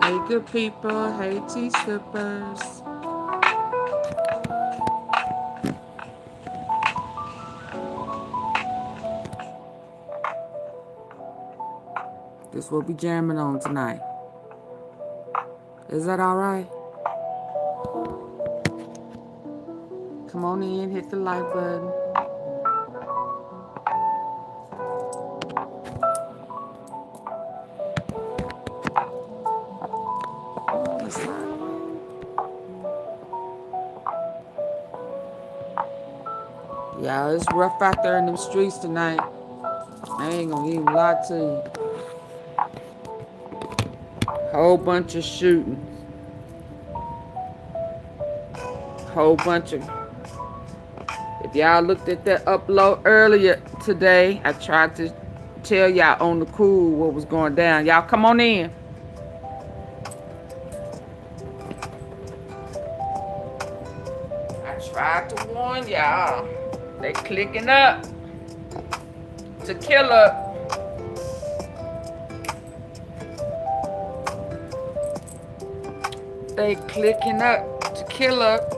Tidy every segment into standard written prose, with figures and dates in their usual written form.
Hey, good people. Hey, tea-sippers. This will be jamming on tonight. Is that all right? Come on in, hit the like button. Yeah, it's rough out there in them streets tonight. I ain't gonna even lie to you. Whole bunch of shooting. Whole bunch of... If y'all looked at that upload earlier today, I tried to tell y'all on the cool what was going down. Y'all come on in. I tried to warn y'all. They clicking up to kill up. They clicking up to kill up.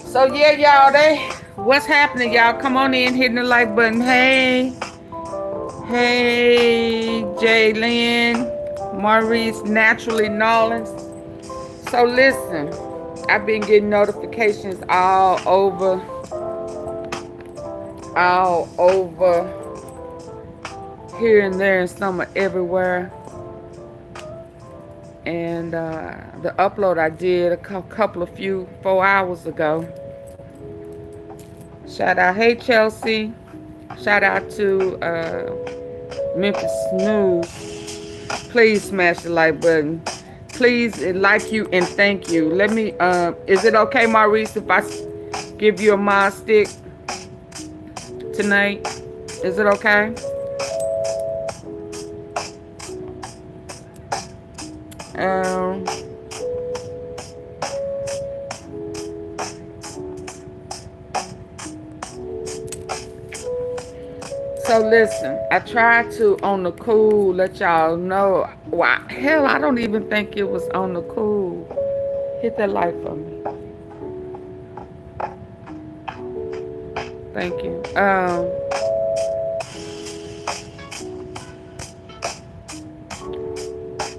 So yeah, y'all, what's happening, y'all? Come on in, hitting the like button. Hey, Jaylyn, Maurice, Naturally Nolans. So listen, I've been getting notifications all over here and there and some are everywhere. And the upload I did a couple of 4 hours ago. Shout out, hey Chelsea. Shout out to Memphis News. Please smash the like button. Please like you and thank you. Let me, is it okay, Maurice, if I give you a mod stick tonight? Is it okay? So listen, I tried to on the cool let y'all know. Why? Hell, I don't even think it was on the cool. Hit that like for me. Thank you.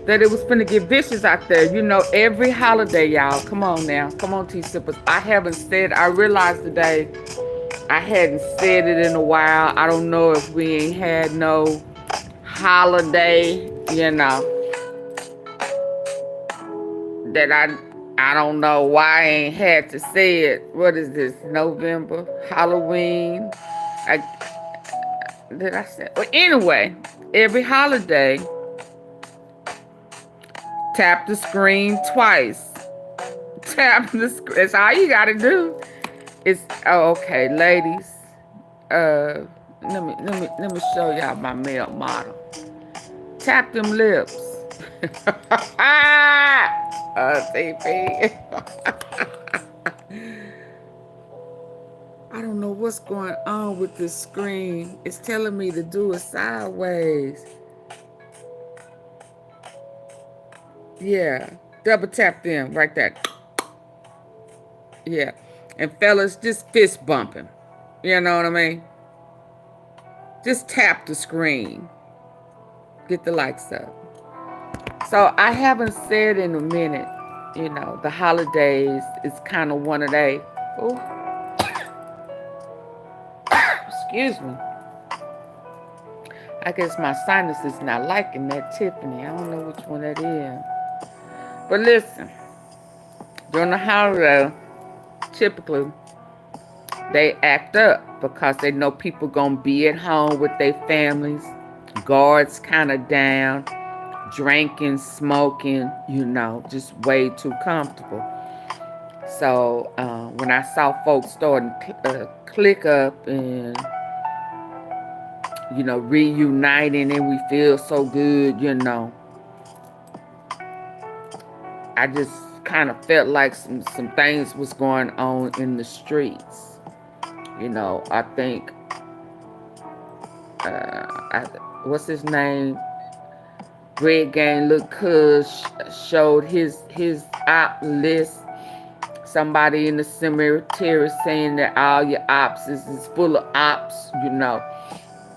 that it was finna get vicious out there. You know, every holiday, y'all. Come on now. Come on, tea sippers. I haven't said, I realized today I hadn't said it in a while. I don't know if we ain't had no holiday, you know, that I don't know why I ain't had to say it. What is this? November, Halloween. Did I say? Well, anyway, every holiday, tap the screen twice. Tap the screen. That's all you gotta do. It's okay, ladies. Let me show y'all my male model. Tap them lips. TP. I don't know what's going on with this screen. It's telling me to do it sideways. Yeah. Double tap them right there. Yeah. And fellas, just fist bumping. You know what I mean? Just tap the screen. Get the likes up. So I haven't said in a minute, you know, the holidays is kind of one of they. Ooh. Excuse me. I guess my sinus is not liking that Tiffany. I don't know which one that is. But listen, during the holiday, typically, they act up because they know people gonna be at home with their families, guards kind of down, drinking, smoking, you know, just way too comfortable. So when I saw folks starting to click up and, you know, reuniting and we feel so good, you know, I just kind of felt like some things was going on in the streets. You know, I think, what's his name? Red Gang Lil Cuz showed his op list. Somebody in the cemetery saying that all your ops is full of ops, you know.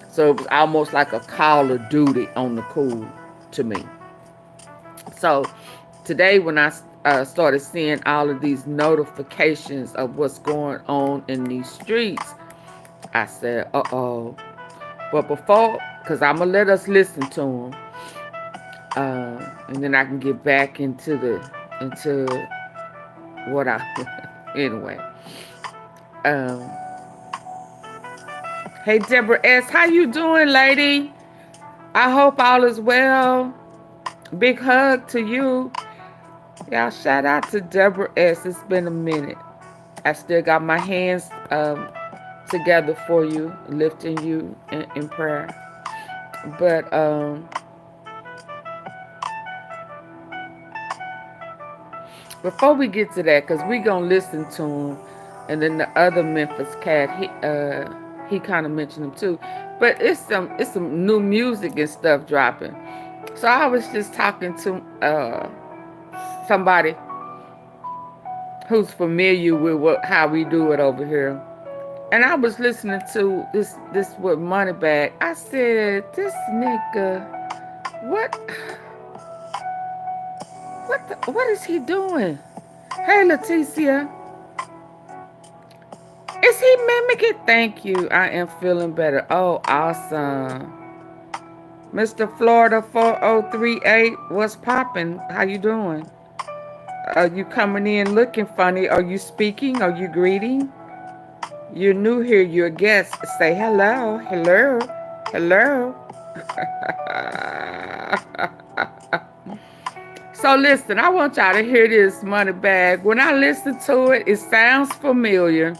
So it was almost like a Call of Duty on the cool to me. So today when I started seeing all of these notifications of what's going on in these streets, I said, uh-oh. But before, because I'm going to let us listen to them, and then I can get back into what I, anyway. Hey, Deborah S., how you doing, lady? I hope all is well. Big hug to you. Y'all, shout out to Deborah S. It's been a minute. I still got my hands together for you, lifting you in prayer. But before we get to that, because we going to listen to him, and then the other Memphis cat, he kind of mentioned him too. But it's some new music and stuff dropping. So I was just talking to somebody who's familiar with how we do it over here. And I was listening to this with Moneybag. I said, this nigga, what is he doing? Hey, Leticia. Is he mimicking? Thank you. I am feeling better. Oh, awesome. Mr. Florida 4038, what's popping? How you doing? Are you coming in looking funny? Are you speaking? Are you greeting? You're new here. You're a guest. Say hello. Hello. Hello. So listen, I want y'all to hear this Moneybag. When I listen to it, it sounds familiar.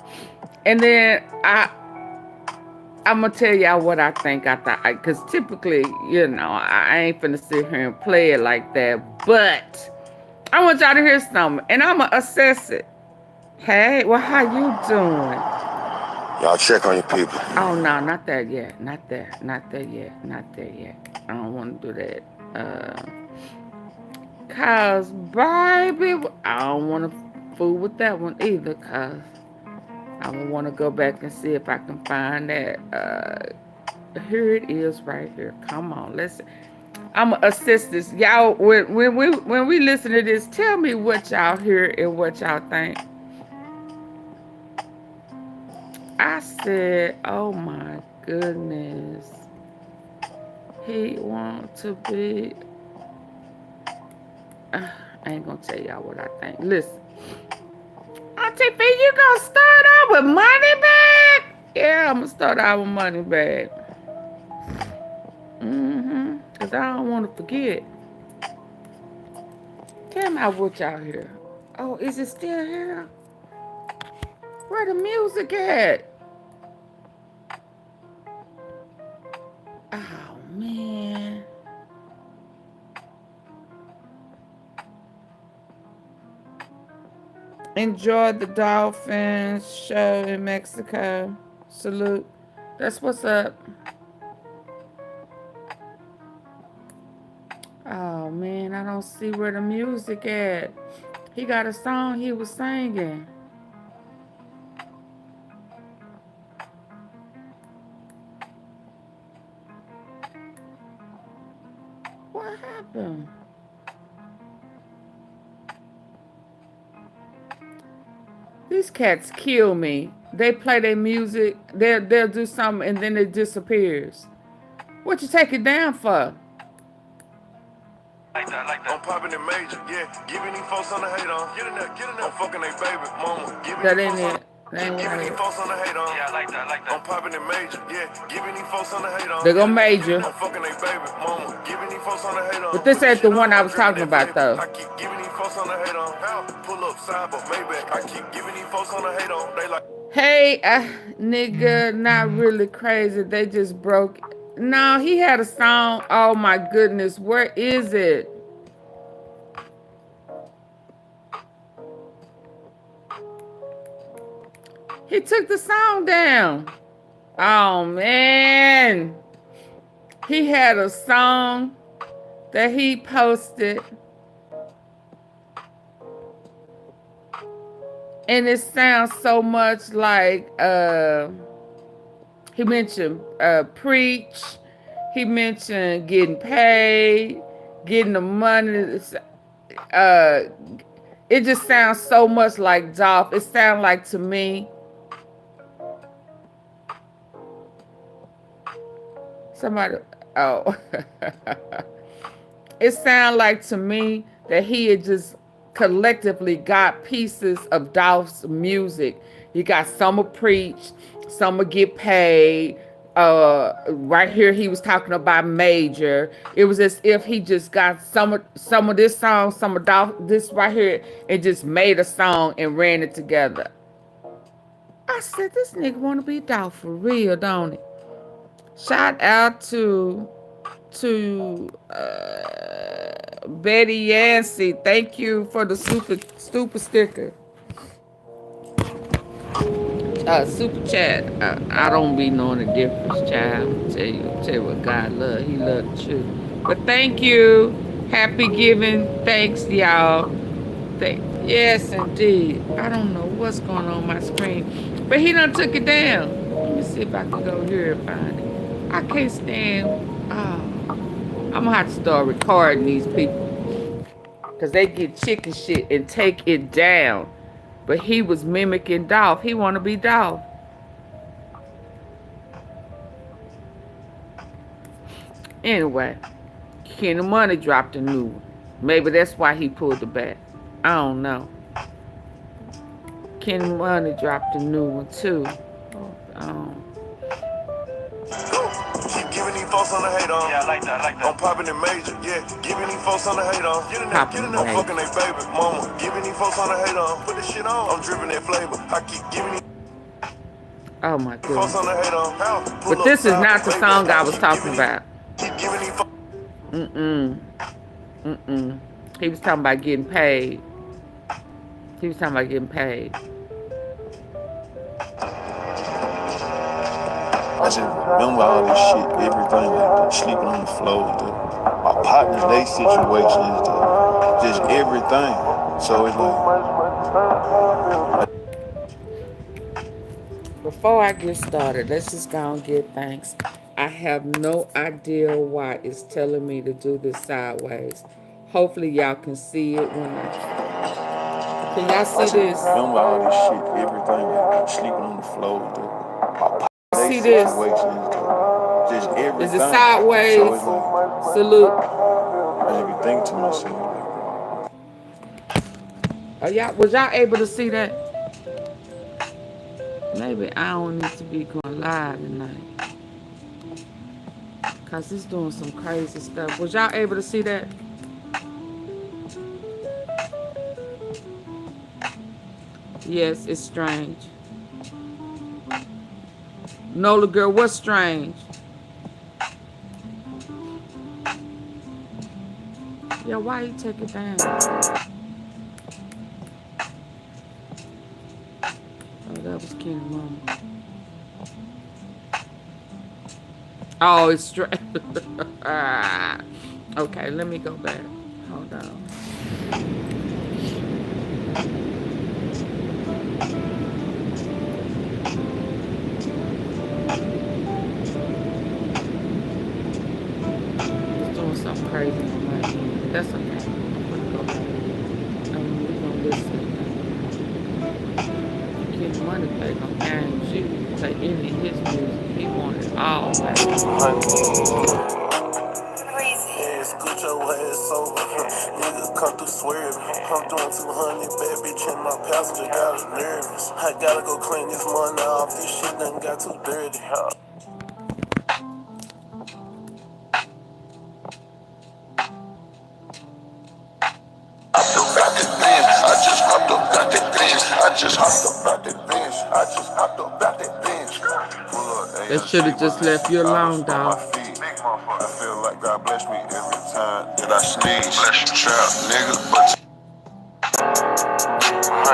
And then I'm going to tell y'all what I think. Because typically, you know, I ain't finna sit here and play it like that. But I want y'all to hear something. And I'm going to assess it. Hey, well, how you doing? Y'all check on your people. Oh, no, not that yet. Not there yet. I don't want to do that. Cause, baby, I don't want to fool with that one either. Cause I want to go back and see if I can find that. Here it is right here. Come on, listen. I'm gonna assist this. Y'all, when we listen to this, tell me what y'all hear and what y'all think. I said, oh my goodness. He want to be... I ain't gonna tell y'all what I think. Listen. AunTeaFee, you gonna start out with Moneybag? Yeah, I'm gonna start out with Moneybag. Cause I don't want to forget. Tell me what y'all hear. Oh, is it still here? Where the music at? Oh, man. Enjoyed the Dolphins show in Mexico. Salute. That's what's up. Oh, man, I don't see where the music at. He got a song he was singing. What happened? These cats kill me. They play their music, they'll do something, and then it disappears. What you take it down for? Like that. I'm popping it major, yeah. Giving these folks on the hate on. Get in there. I'm fucking they baby mama. That ain't it. Giving these folks on the hate on. Yeah, I like that. I'm popping it major, yeah. Giving these folks on the hate on. They go major. I'm fucking they baby mama. Giving these folks on the hate on. But this ain't the one I was talking about though. I keep giving these folks on the hate on. Pull up side, but maybe I keep giving these folks on the hate on. They like, hey, nigga, not really crazy. They just broke. No, he had a song. Oh my goodness, where is it? He took the song down. Oh man. He had a song that he posted. And it sounds so much like he mentioned preach. He mentioned getting paid, getting the money. It just sounds so much like Dolph. It sounds like to me. Somebody, oh. It sounds like to me that he had just collectively got pieces of Dolph's music. You got some will preach, some will get paid. Right here he was talking about Major. It was as if he just got some of this song, some of Dolph, this right here, and just made a song and ran it together. I said, this nigga wanna be Dolph for real, don't he? Shout out to Betty Yancey. Thank you for the super sticker. Super chat. I don't be knowing the difference, child. Tell you what God love. He love the truth. But thank you. Happy giving. Thanks, y'all. Yes, indeed. I don't know what's going on my screen, but he done took it down. Let me see if I can go here and find it. I can't stand. I'm gonna have to start recording these people because they get chicken shit and take it down. But he was mimicking Dolph. He want to be Dolph. Anyway, KENNYMUNEY dropped a new one. Maybe that's why he pulled it back. I don't know. KENNYMUNEY dropped a new one too. keep giving these folks on the hate on. Yeah, I like that. I'm popping it major, yeah. Giving these folks on the hate on. Get in there. I'm fucking they baby mama. Giving these folks on the hate on. Put this shit on. I'm dripping that flavor. I keep giving these. Oh my goodness. But this is not the song I was talking about. He was talking about getting paid. I just remember all this shit, everything, like sleeping on the floor, my partner, they situations, just everything. So it's like... Before I get started, let's just go and give thanks. I have no idea why it's telling me to do this sideways. Hopefully y'all can see it when I... Can y'all see this? Remember all this shit, everything, sleeping on the floor, See this? just everything. Is it sideways? So it's like, salute. I be thinking to myself, was y'all able to see that? Maybe I don't need to be going live tonight. Cause it's doing some crazy stuff. Was y'all able to see that? Yes, it's strange. Nola girl, what's strange? Yeah, why you take it down? Oh, that was KENNYMUNEY. Oh, it's straight. Okay, let me go back. Hold on. It's doing something crazy on my end. That's okay. I'm gonna go back. We're gonna listen. KENNYMUNEY play no games. She play any of his music. He wanted it all back. Scoot your ass over. Niggas come through swerving. I'm doing 200, bad bitch, and my passenger got us nervous. I gotta go clean this money off. This shit done got too dirty. I just hopped up out that bench. They should have just left you alone, dog. I feel like God bless me every time that I sneeze. Bless you, trap, nigga.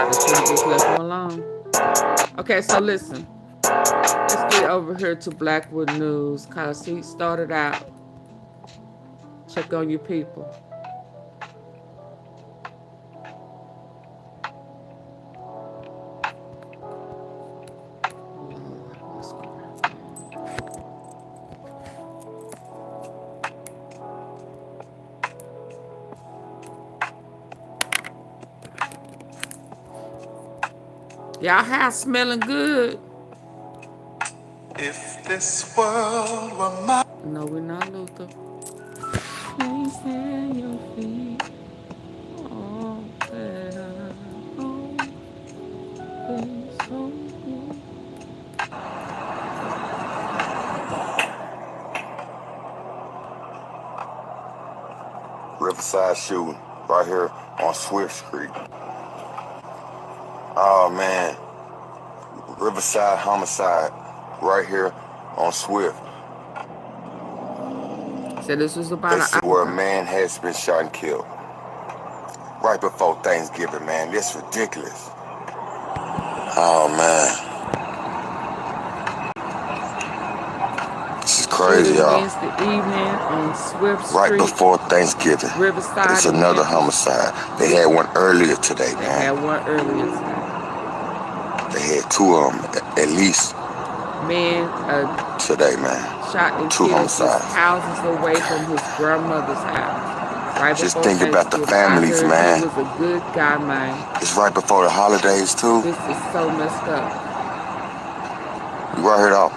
They should have just left him alone. Okay, so listen. Let's get over here to Blackwood News, cause he started out. Check on your people. Y'all house smelling good. If this world were mine. No, we're not Luther. Place at your feet. All that I own. Please hold me. Riverside shooting right here on Swift Street. Oh man, Riverside homicide right here on Swift. So this was about This is where a man has been shot and killed. Right before Thanksgiving, man. This is ridiculous. Oh man. This is crazy, y'all. Wednesday evening on Swift Street. Right before Thanksgiving. Riverside. It's another homicide. They had one earlier today, man. They had one earlier today. They had two of them, at least. Man, today, man. Shot and two killed homicides. Houses away from his grandmother's house. Right just think about the families, man. He was a good guy, man. It's right before the holidays, too. This is so messed up. You right here, though.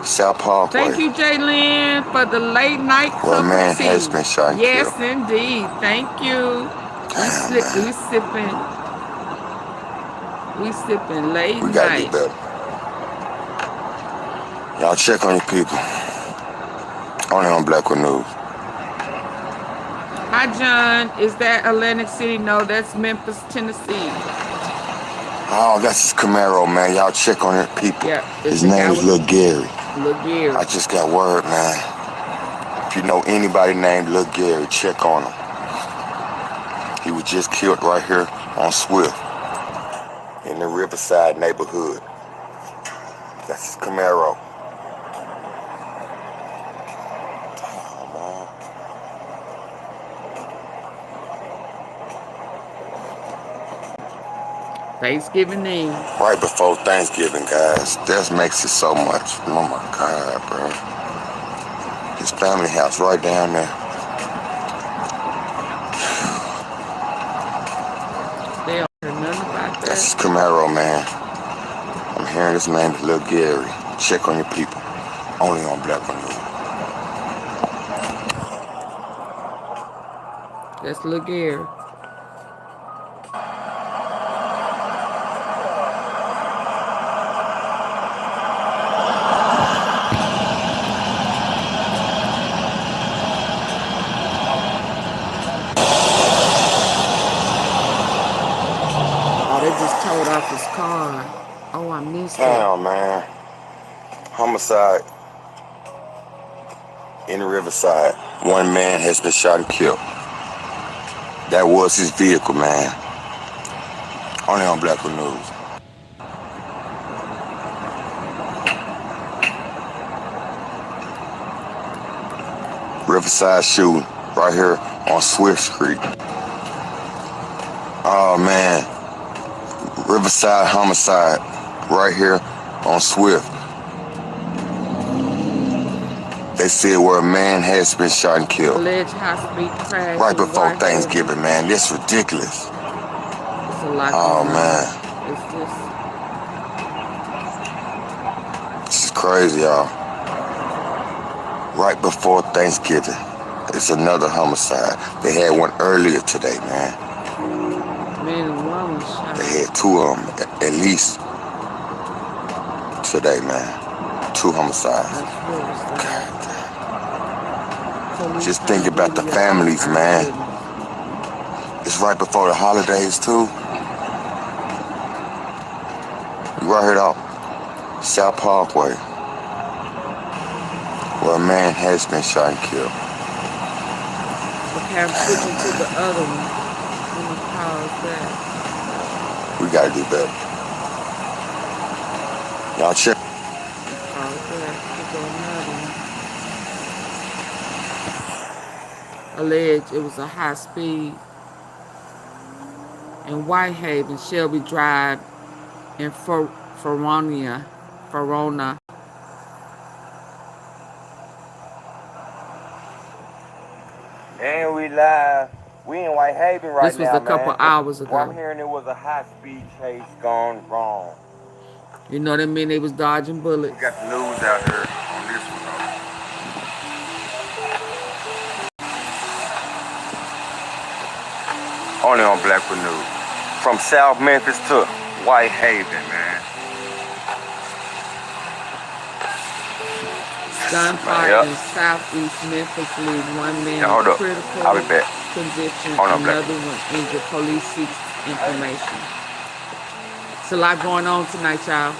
South Parkway. Thank you, Jaylyn, for the late night cooking. Well, a man has been shot and yes, killed. indeed. Thank you. Damn, We sipping late night. We gotta do better. Y'all check on your people. Only on Blackwood News. Hi, John. Is that Atlantic City? No, that's Memphis, Tennessee. Oh, that's his Camaro, man. Y'all check on your people. Yeah, his name is Lil Gary. Lil Gary. I just got word, man. If you know anybody named Lil Gary, check on him. He was just killed right here on Swift in the Riverside neighborhood. That's his Camaro. Thanksgiving Eve. Right before Thanksgiving, guys. That makes it so much. Oh my God, bro. His family house right down there. They don't hear nothing about That's his that. Camaro, man. I'm hearing his name is Lil Gary. Check on your people. Only on Black on News. That's Lil Gary. Oh, they just towed off his car. Oh, I missed it. Damn, man. Homicide in the Riverside. One man has been shot and killed. That was his vehicle, man. Only on Black on News. Riverside shooting right here on Swift Street. Oh, man. Riverside homicide right here on Swift. They said where a man has been shot and killed. Alleged high-speed crash. Right before Thanksgiving, man. This ridiculous. It's a lot Oh, going on. man. It's just... This is crazy, y'all. Right before Thanksgiving. It's another homicide. They had one earlier today, man. Man and woman shot. They had two of them at least today, man. Two homicides. That's really sad. Just think about the families, man. It's right before the holidays, too. You right here out South Parkway, where a man has been shot and killed. Okay, I'm switching to the other one. Let me pause that. We gotta do better. Y'all check. Pause that. Pick on another one. Alleged it was a high speed in Whitehaven, Shelby Drive in Verona. And we live. We in Whitehaven right now, This was a couple hours Well, I'm ago. hearing it was a high-speed chase gone wrong. You know that mean they was dodging bullets. We got the news out here on this one, though. Only on Black with News. From South Memphis to Whitehaven, man. Gunfire in southeast Memphis leaves one man hold in up. critical I'll be back. condition, Hold on, another one injured. Police seeks information. It's a lot going on tonight, y'all.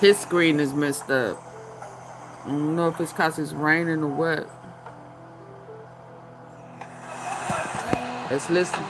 His screen is messed up. I don't know if it's because it's raining or what. Let's listen.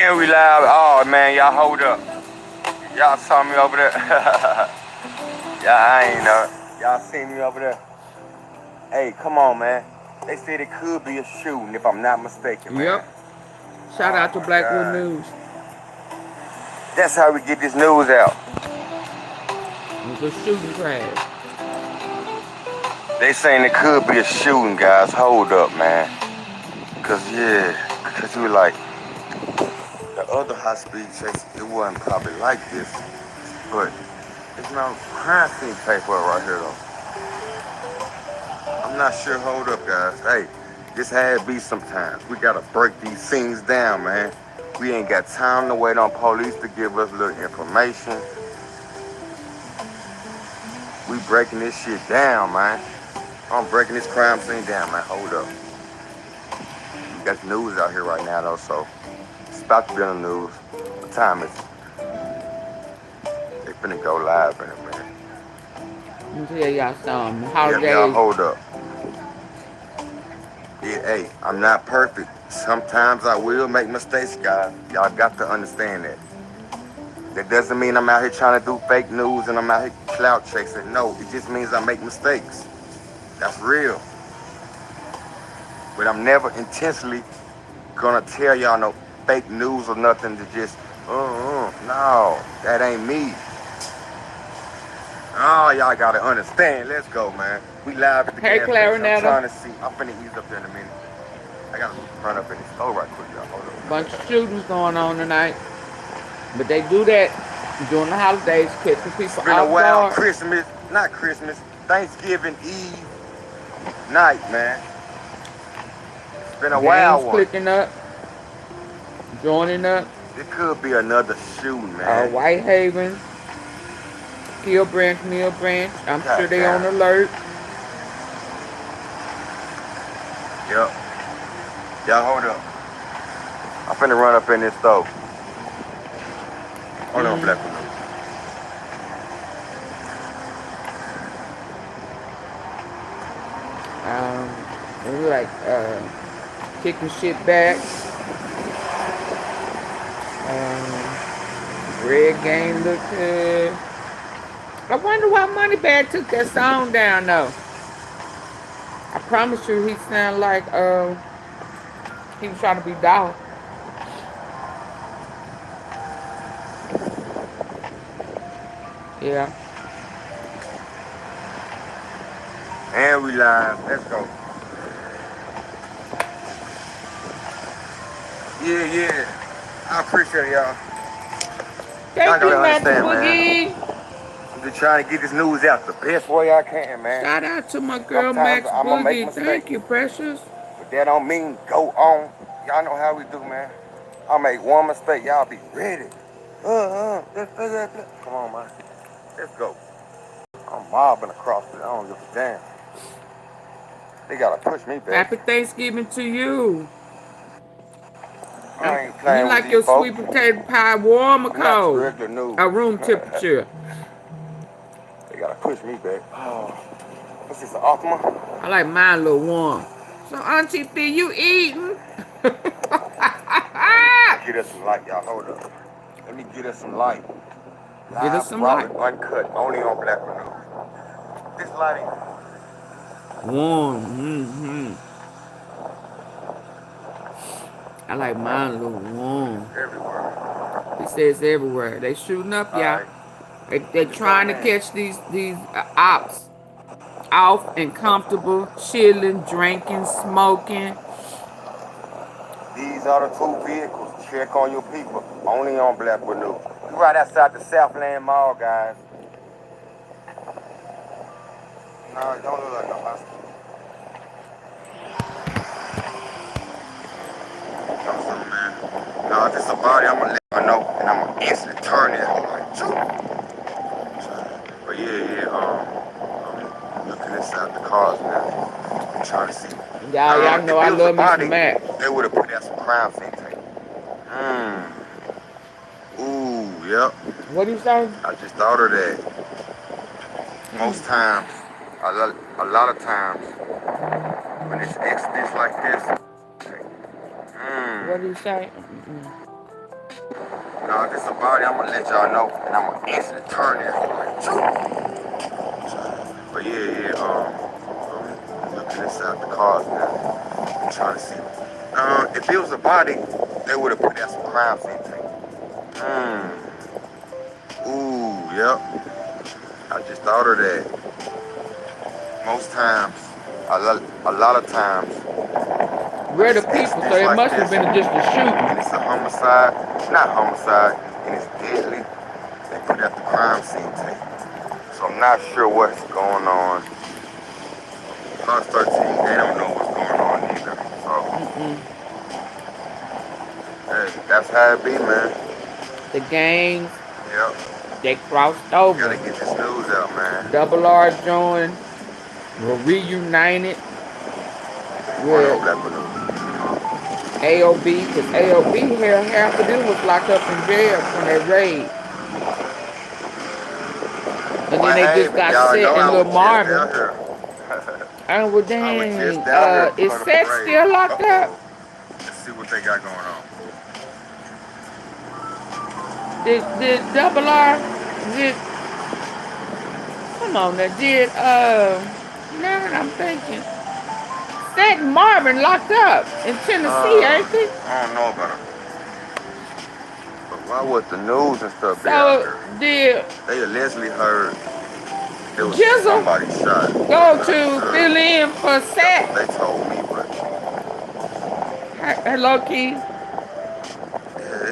And we live. Oh man, y'all hold up. Y'all saw me over there. Yeah, I ain't know. Y'all seen me over there. Hey, come on, man. They said it could be a shooting if I'm not mistaken, man. Yep. Shout out to Blackwood News. That's how we get this news out. It was a shooting crash. They saying it could be a shooting, guys. Hold up, man. Cause we like The other high-speed chase, it wasn't probably like this, but it's no crime scene paper right here, though. I'm not sure. Hold up, guys. Hey, this had be sometimes. We gotta break these things down, man. We ain't got time to wait on police to give us little information. We breaking this shit down, man. I'm breaking this crime scene down, man. Hold up. We got the news out here right now, though, so it's about to be on the news. What time is it? They finna go live in a minute. Let me tell y'all something. Yeah, Holidays. y'all hold up. Yeah, hey, I'm not perfect. Sometimes I will make mistakes, guys. Y'all got to understand that. That doesn't mean I'm out here trying to do fake news and I'm out here clout chasing. No, it just means I make mistakes. That's real. But I'm never intentionally gonna tell y'all no fake news or nothing to just, no, that ain't me. Oh, y'all gotta understand. Let's go, man. We live at the Hey, gas station. I'm Clarinetta. trying to see. I'm finna ease up there in a minute. I gotta run up in the store right quick, y'all. Hold up. Bunch of shootings going on tonight. But they do that during the holidays, catching people It's been a off wild guard. Thanksgiving Eve night, man. It's been a Gangs wild one. clicking up, joining up. It could be another shooting, man. Whitehaven, Kill Branch, Mill Branch. I'm sure they on alert. Yep. Y'all hold up. I'm finna run up in this store. Hold on, Black one. And we like kicking shit back. Red Game look good. I wonder why Moneybag took that song down though. I promise you he sound like he was trying to be dog. Yeah. And we live. Let's go. Yeah. I appreciate it, y'all. Thank you, Max understand, Boogie. I'm just trying to get this news out the best way I can, man. Shout out to my girl Sometimes Max I'ma make Boogie. mistakes. Thank you, precious. But that don't mean go on. Y'all know how we do, man. I make one mistake, y'all be ready. Come on, man. Let's go. I'm mobbing across it. I don't give a damn. They gotta push me back. Happy Thanksgiving to you. I ain't playing You with like these your folks. sweet potato pie warm or I'm not cold? regular news. Room temperature. They gotta push me back. Oh, what's this, an Optima? I like mine a little warm. So AunTeaFee, you eating? Get us some light, y'all. Hold up. Let me get us some light. Get us some raw light. and uncut, only on Black News. This lighting. Warm. I like mine a little warm. Everywhere. He says everywhere. They shooting up, y'all. Right. They trying to catch these ops off and comfortable, chilling, drinking, smoking. These are the two vehicles. Check on your people. Only on Black News. We right outside the Southland Mall, guys. No, it don't look like no hospital. Man. No, if it's a body, I'm gonna let her know, and I'm gonna instantly turn it. Like, choo. But I'm looking inside the cars now. I'm trying to see. Y'all know I love me some Mac. They would have put out some crime scene tape. Ooh, yep. What do you say? I just thought of that. Most times, a lot of times, when it's incidents like this. What do you say? Nah, if it's a body, I'm gonna let y'all know, and I'm gonna instantly turn that hoe like, choo. But looking inside the cars now. I'm trying to see. If it was a body, they would have put out some crime scene tape. Ooh, yep. I just thought of that. Most times, a lot of times, Where the people, so it like must have this, been just a shooting. and it's a homicide, not homicide, and it's deadly, they put out the crime scene tape. So I'm not sure what's going on. Plus 13, they don't know what's going on either. So, hey, that's how it be, man. The gangs, Yep. they crossed over. Gotta get this news out, man. Double R joined, were reunited with AOB, because AOB here, half of them was locked up in jail from that raid. And then they just got set in Little Marvin. And well, dang, is Seth still locked up? Let's see what they got going on. Did Double R, come on now, now I'm thinking. Seth and Marvin locked up in Tennessee, ain't they? I don't know about it. But why was the news and stuff So, they allegedly heard there was Jizzle somebody shot. Go to fill in for Seth. They told me, but hello, Key. Yeah,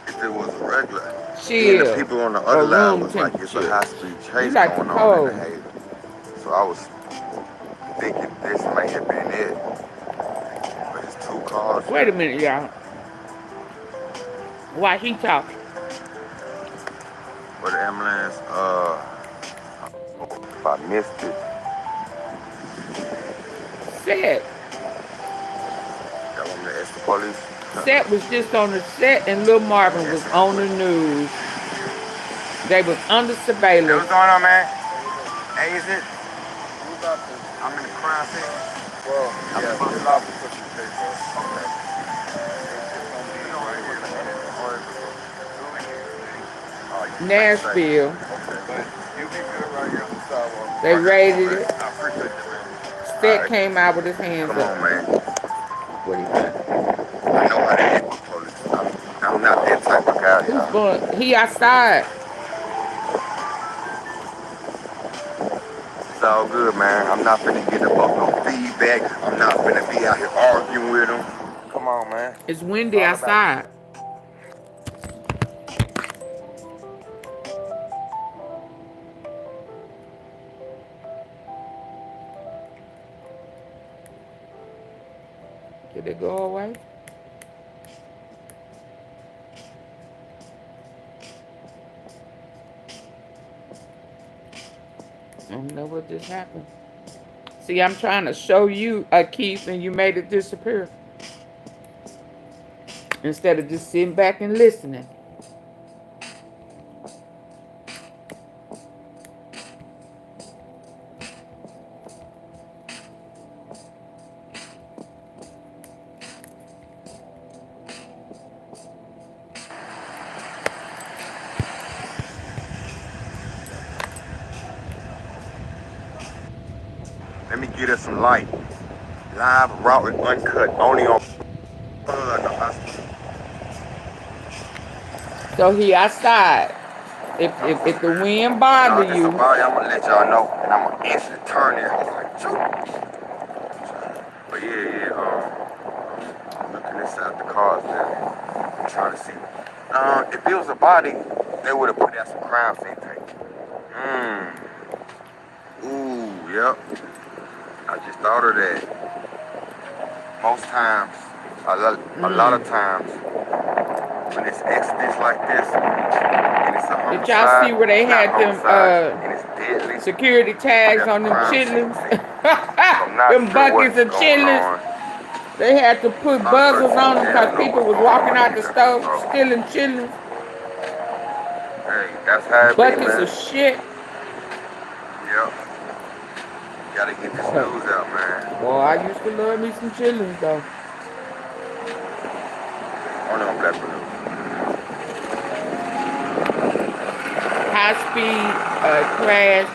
if it was a regular, Chill. the people on the other line was like, it's a high-speed chase going on in the Haven. So I was thinking this may have been it. But it's two cars. Wait a minute, y'all. Why he talking? For the ambulance, if I missed it. Seth. That one to ask the police. Seth was just on the set and Lil Marvin was on the news. They was under surveillance. What's going on, man? Hey, is it? I'm in the crime scene. Well, I'm in the Nashville. They raided it. Seth came out with his hands up. Come on, man. What he got? I know how to hit the police. I'm not that type of guy. Who's going? He outside. It's all good, man. I'm not finna get up no feedback. I'm not finna be out here arguing with him. Come on, man. It's windy outside. Did it go away? I don't know what just happened. See, I'm trying to show you a Keith and you made it disappear. Instead of just sitting back and listening. Let me get us some light. Live, raw, and uncut. Only on the hospital. So he outside. If the wind bother you. I'm gonna let y'all know, and I'm gonna instantly turn that hoe like, choo. But looking inside the cars now. I'm trying to see. If it was a body, they would have put out some crime scene tape. Ooh, yep. I just thought of that. Most times, a lot of times, when it's accidents like this, and it's a homicide, did y'all see where they had them security tags on them chitlins? Them buckets of chitlins. They had to put buzzers on them because people was walking out the stove stealing chitlins. Hey, that's how it buckets be, man. of shit. Yep. Gotta get this news out, man. Boy, I used to love me some chitlins, though. Only on Black Blue. high-speed crash,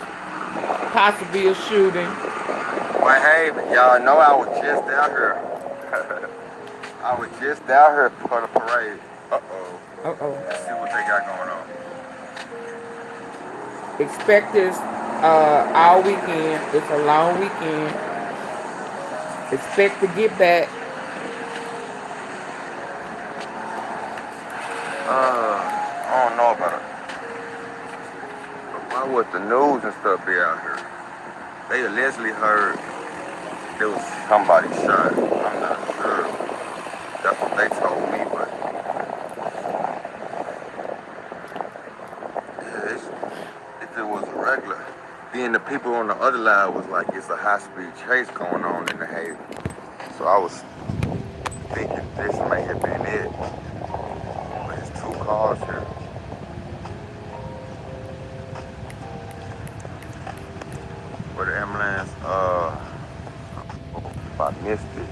possibly a shooting. Well, hey, y'all know I was just out here. I was just out here for the parade. Uh-oh. Let's see what they got going on. Expect this all weekend. It's a long weekend. Expect to get back. I don't know about it. Why would the news and stuff be out here? They allegedly heard there was somebody shot. I'm not sure. That's what they told me, but yeah, if it was a regular, then the people on the other line was like, it's a high-speed chase going on in the Haven. So I was thinking this may have been it. But it's 2 cars here. For the ambulance, if I missed it.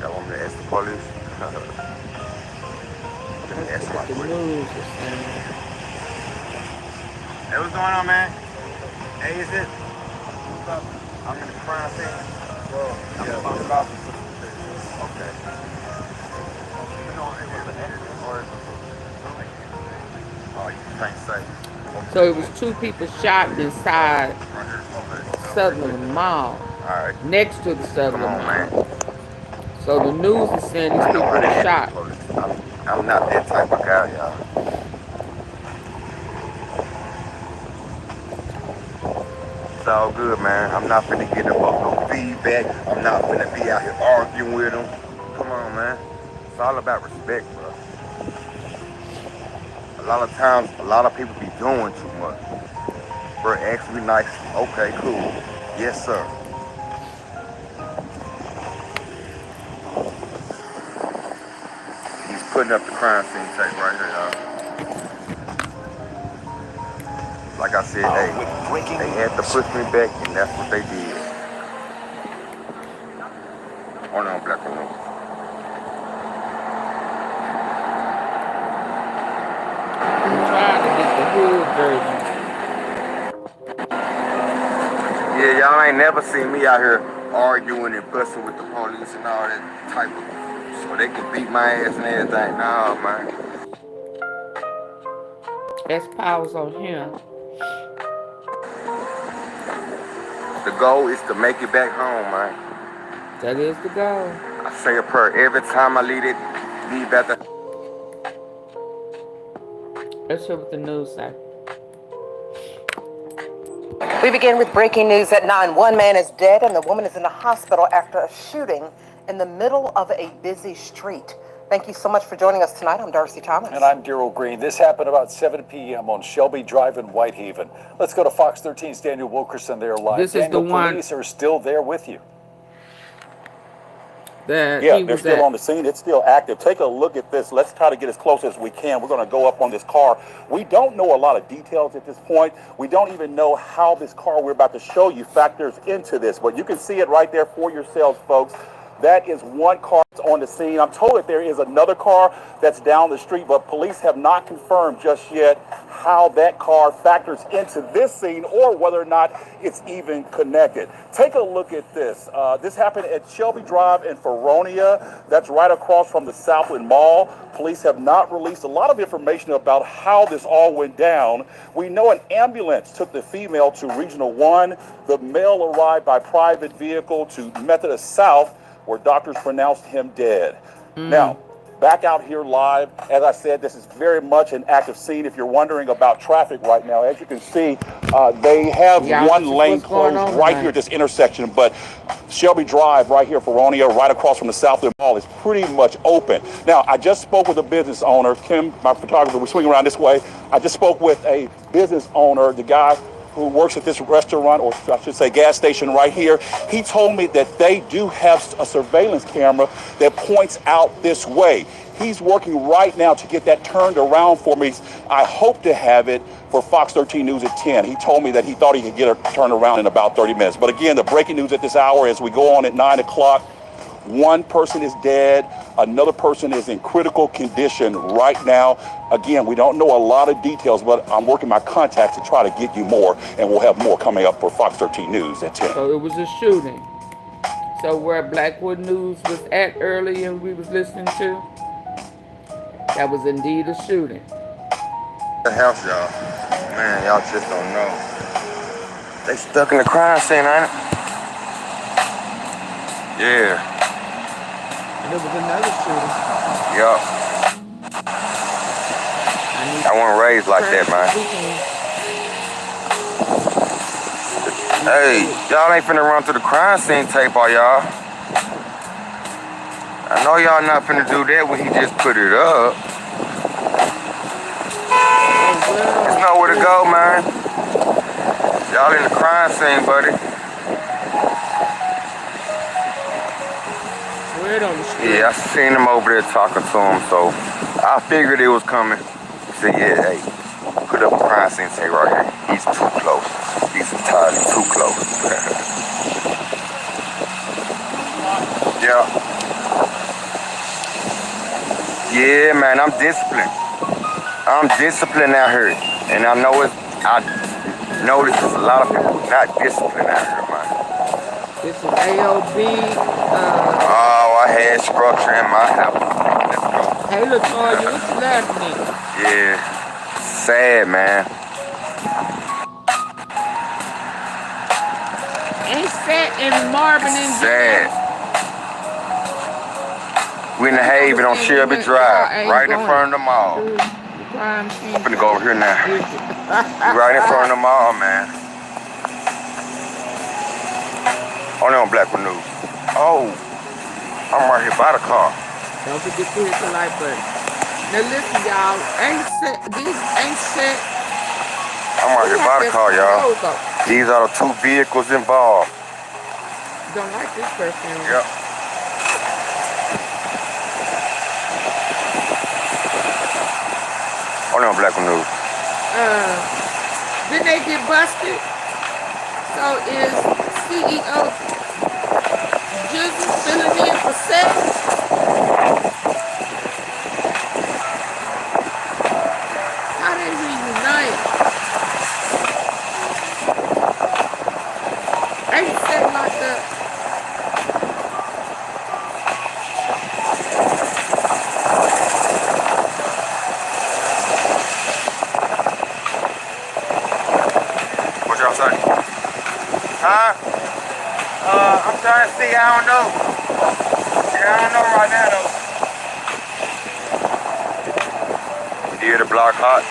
Y'all want me to ask the police? Let me ask my The police. news is saying. Hey, what's going on, man? Hey, is it? I'm in the crime scene. Well, yeah, about okay. Oh, you can't say. So it was 2 people shot inside Southern Mall, Alright. next to the Southern Come on, Mall. man. So the news is saying these people were shot. I'm not that type of guy, y'all. It's all good, man. I'm not finna get up no feedback. I'm not finna be out here arguing with them. Come on, man. It's all about respect, bro. A lot of times, a lot of people be doing too much. Bro, ask me nice. Okay, cool. Yes, sir. He's putting up the crime scene tape right here, y'all. Like I said, hey, they had to push me back, and that's what they did. Hold on, black woman. I'm trying to get the hood version. Yeah, y'all ain't never seen me out here arguing and busting with the police and all that type of, so they can beat my ass and everything. Nah, man. That's powers on him. The goal is to make it back home, man. That is the goal. I say a prayer every time I leave back the. Let's hear what the news say. We begin with breaking news at 9. One man is dead and the woman is in the hospital after a shooting in the middle of a busy street. Thank you so much for joining us tonight. I'm Darcy Thomas. And I'm Daryl Green. This happened about 7 p.m. on Shelby Drive in Whitehaven. Let's go to Fox 13's Daniel Wilkerson there live. This is Daniel, the one. police are still there with you. Yeah, they're still on the scene. It's still active. Take a look at this. Let's try to get as close as we can. We're going to go up on this car. We don't know a lot of details at this point. We don't even know how this car we're about to show you factors into this, but you can see it right there for yourselves, folks. That is one car that's on the scene. I'm told that there is another car that's down the street, but police have not confirmed just yet how that car factors into this scene or whether or not it's even connected. Take a look at this. This happened at Shelby Drive in Feronia. That's right across from the Southland Mall. Police have not released a lot of information about how this all went down. We know an ambulance took the female to Regional 1. The male arrived by private vehicle to Methodist South, where doctors pronounced him dead. Now, back out here live, as I said, this is very much an active scene. If you're wondering about traffic right now, as you can see, they have one lane closed right here at this intersection, but Shelby Drive right here, Feronia, right across from the Southland Mall, is pretty much open. Now, I just spoke with a business owner, Kim, my photographer, we swing around this way. I just spoke with a business owner, the guy who works at this restaurant, or I should say gas station right here. He told me that they do have a surveillance camera that points out this way. He's working right now to get that turned around for me. I hope to have it for Fox 13 News at 10. He told me that he thought he could get it turned around in about 30 minutes. But again, the breaking news at this hour as we go on at 9 o'clock, One person is dead. Another person is in critical condition right now. Again, we don't know a lot of details, but I'm working my contacts to try to get you more, and we'll have more coming up for Fox 13 News at 10. So it was a shooting. So where Blackwood News was at earlier and we was listening to, that was indeed a shooting. The house, y'all. Man, y'all just don't know. They stuck in the crime scene, ain't it? Yeah. And there was another shooting. Yup. I wasn't raised like that, man. Hey, y'all ain't finna run through the crime scene tape, are y'all? I know y'all not finna do that when he just put it up. There's nowhere to go, man. Y'all in the crime scene, buddy. Word on the street. Yeah, I seen him over there talking to him, so I figured it was coming. He said, yeah, hey, put up a crime scene tape right here. He's too close. He's entirely too close. Yeah. Yeah, man, I'm disciplined. I'm disciplined out here. And I know I notice there's a lot of people not disciplined out here, man. This is AOB. Oh, I had structure in my house. Let's go. Hey, LaToya, what you laughing at? Yeah. Sad, man. Ain't Sat and Marvin in Sad. We in the Haven on Shelby Drive, right in front of the mall. I'm finna go over here now. Right in front of the mall, man. Oh, no, Blackwood News. Oh, I'm right here by the car. Don't forget to hit the like button. Now listen, y'all. These ain't set. I'm right here by the car, y'all. These are the two vehicles involved. Don't like this person. Yep. Oh, no, Blackwood News. Didn't they get busted? So is CEO Jizzle filling in for Seth? How they reunite? Ain't Seth locked up? What y'all say? Huh? I'm trying to see. I don't know. Yeah, I don't know right now, though. Yeah, the block hot.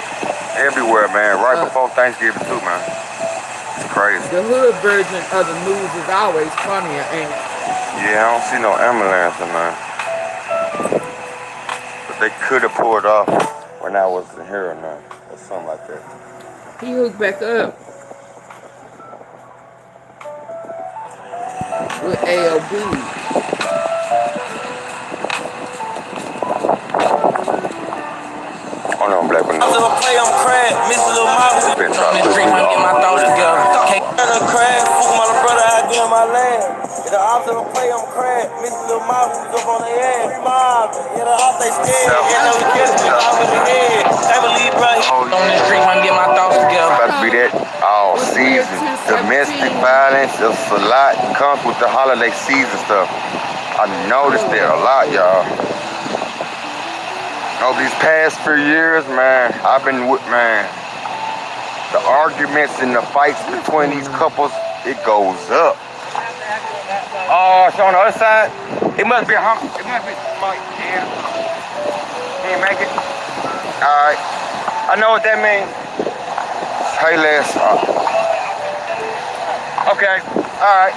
Everywhere, man. Right before Thanksgiving, too, man. It's crazy. The hood version of the news is always funnier, ain't it? Yeah, I don't see no ambulance, man. But they could have pulled off when I wasn't here or nothing. Or something like that. He hooked back up with AOB. Oh no, Blackwood News. I'm play, I'm crack, miss a little mouth. Been trying to Dream, I get my thoughts together. I'm crack, fuck my little brother, I get my land. The ops of the play, I'm crack, miss a little mouth, up on their ass. Mob, yeah, the ops they scared, yeah, no kids, out with the head. They believe, bro, on this dream, I get my thoughts together. About to be that all season. Domestic violence, it's a lot comes with the holiday season stuff. I noticed that a lot, y'all. Over these past few years, man, I've been with, man, the arguments and the fights between these couples, it goes up. Oh, it's on the other side? It must be a hump. It must be Mike. Yeah. Can you make it? All right. I know what that means. Hey, Les. Okay. All right.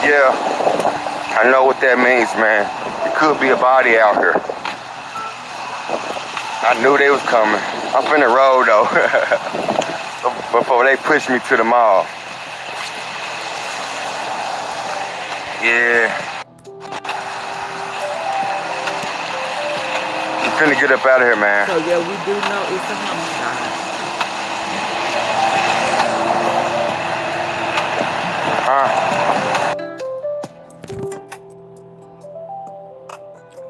Yeah. I know what that means, man. It could be a body out here. I knew they was coming. I'm finna roll though. Before they push me to the mall. Yeah. I'm finna get up out of here, man. So yeah, we do know it's a homicide.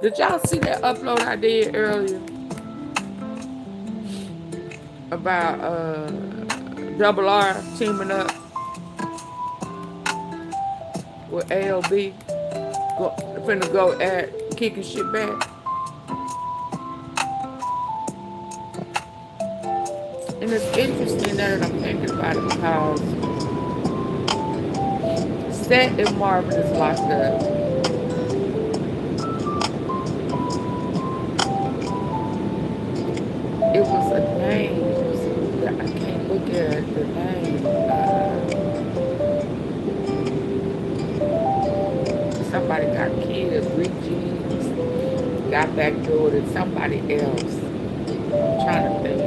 Did y'all see that upload I did earlier about Double R teaming up with ALB? Finna go at kicking shit back. And it's interesting now that I'm thinking about it because Seth and Marvin is locked up. It was a name. I can't look at the name. Somebody got killed. Bridges got backdoored and somebody else. I'm trying to think.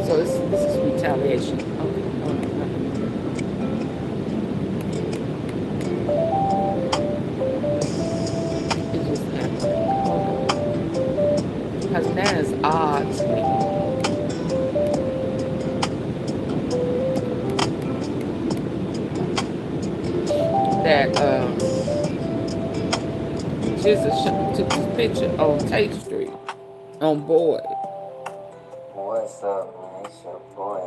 So this is retaliation. Okay. It just happened. Because that is odd to me. That Jesus took this picture on Tate Street on board. What's up, man? It's your boy,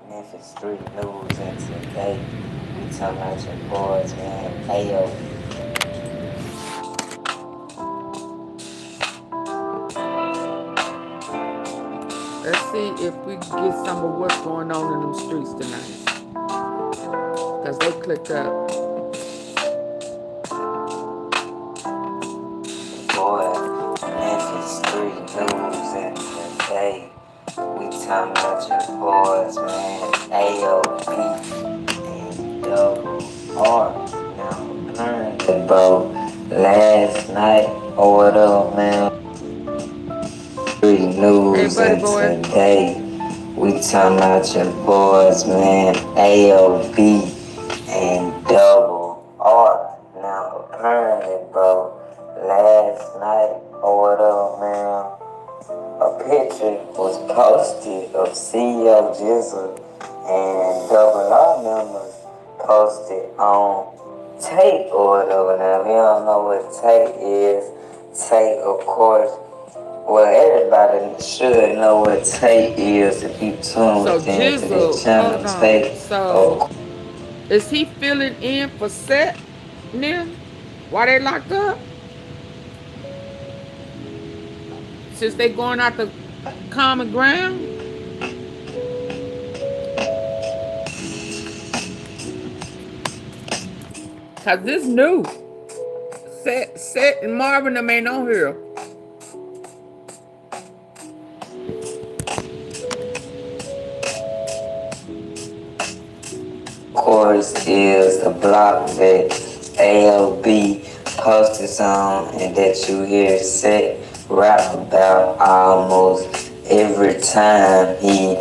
Memphis Street News, and today we talking about your boys, man. Ayo. Let's see if we can get some of what's going on in them streets tonight. Because they clicked up. Boy, Memphis Street News, and today we talking about your boys, man. AOB and Double R. Now, apparently, bro, last night or whatever, man. Street News, and today we talking about your boys, man. AOB and Double R. Now, apparently, bro, last night or whatever, man, a picture was posted of CEO Jizzle and Double R members posted on Tate or whatever. Now, if you don't know what Tate is, Tate, of course, well, everybody should know what Tate is if you tune into this channel. Tate. So, is he filling in for Seth now? Why they locked up? Since they going out the common ground? Cause this new. Seth and Marvin them ain't on here. Course is the block that ALB posted on and that you hear Seth rap about almost every time he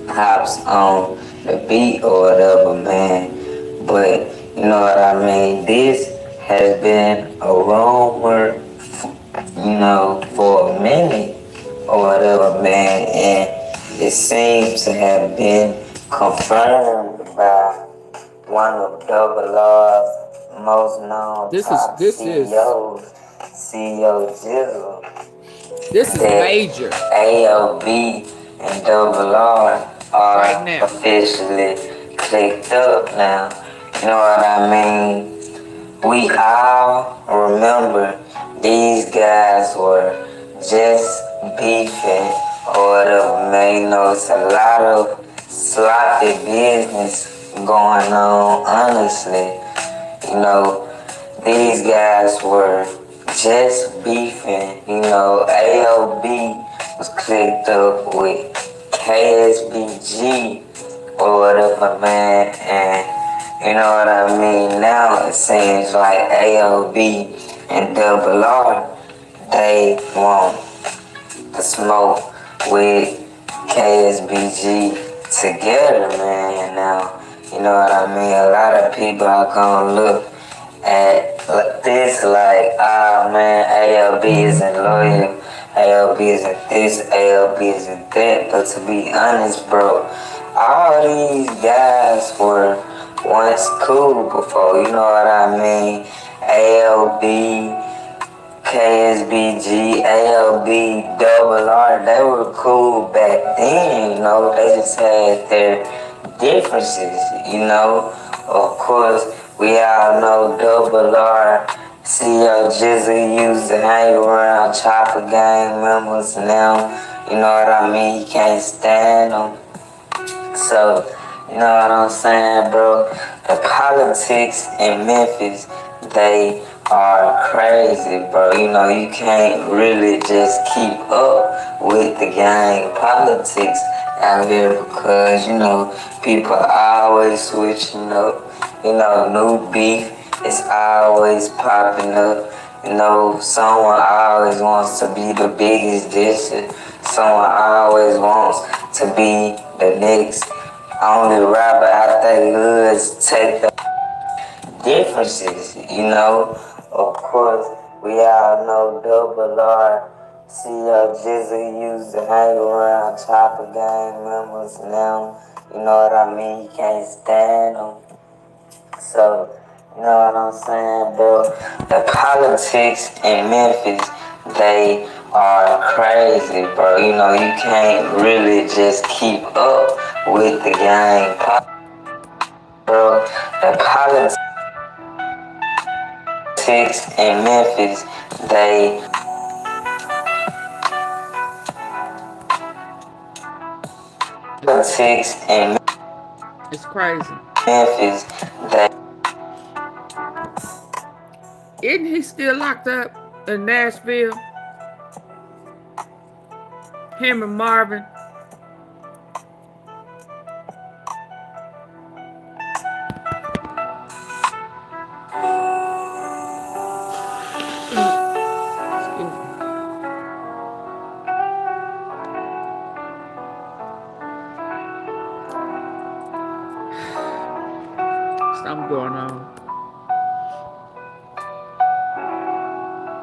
hops on the beat or whatever, man. But you know what I mean? This has been a rumor, you know, for a minute or whatever, man, and it seems to have been confirmed by one of Double R's most known top CEOs, CEO Jizzle. This is major. AOB and Double R are officially clicked up now. You know what I mean? We all remember these guys were just beefing or whatever, man. You know, it's a lot of sloppy business going on, honestly. You know, these guys were just beefing. You know, AOB was clicked up with KSBG or whatever, man, and you know what I mean? Now it seems like AOB and Double R, they want to smoke with KSBG together, man. Now, you know what I mean? A lot of people are gonna look at this like, ah, man, ALB isn't loyal, ALB isn't this, ALB isn't that. But to be honest, bro, All these guys were once cool before, you know what I mean? ALB, KSBG, ALB, Double R, they were cool back then, you know? They just had their differences, you know? Of course, we all know Double R, CEO Jizzy used to hang around Chopper Gang members now, you know what I mean? You can't stand them. So, you know what I'm saying, bro? The politics in Memphis, they are crazy, bro. You know, you can't really just keep up with the gang politics out here because, you know, people are always switching up. You know, new beef is always popping up. You know, someone always wants to be the biggest dish. Someone always wants to be the next only rapper out there hoods. Take the differences, you know. Of course, we all know Double R. CEO Jizzy used to hang around Chopper Gang members now. You know what I mean? You can't stand them. So, you know what I'm saying, bro? The politics in Memphis, they are crazy, bro. You know, you can't really just keep up with the gang, bro. The politics in Memphis, they politics in It's crazy. Memphis, they Isn't he still locked up in Nashville? Him and Marvin. Excuse me. Something going on.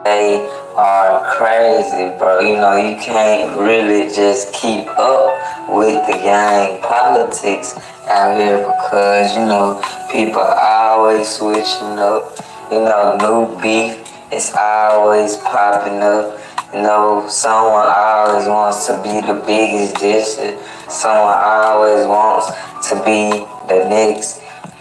They are crazy, bro. You know, you can't really just keep up with the gang politics out here because, you know, people are always switching up. You know, new beef is always popping up. You know, someone always wants to be the biggest dish. Someone always wants to be the next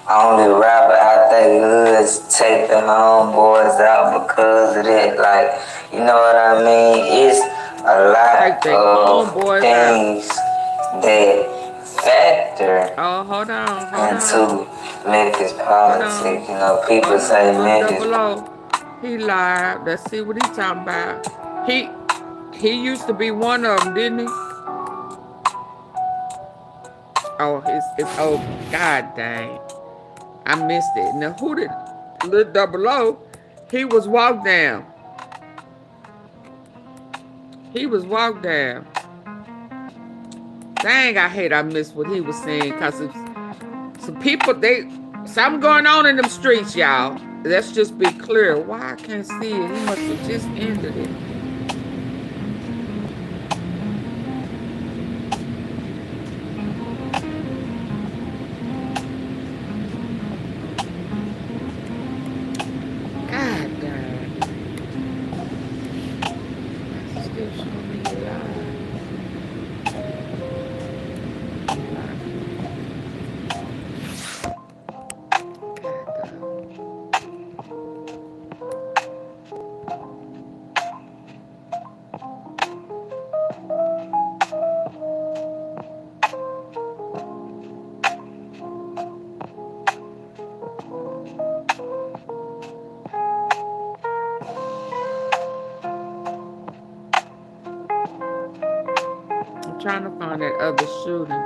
only rapper out there hoods. Take the homeboys out because of that. Like, you know what I mean? It's a lot of things that factor into Memphis politics. You know, people say Memphis. He lied. Let's see what he's talking about. He used to be one of them, didn't he? Oh, it's over. God dang. I missed it. Now, who did Lil Double O? He was walked down. He was walked down. Dang, I hate I missed what he was saying because some people, something going on in them streets, y'all. Let's just be clear. Why I can't see it? He must have just ended it. Trying to find that other shooting.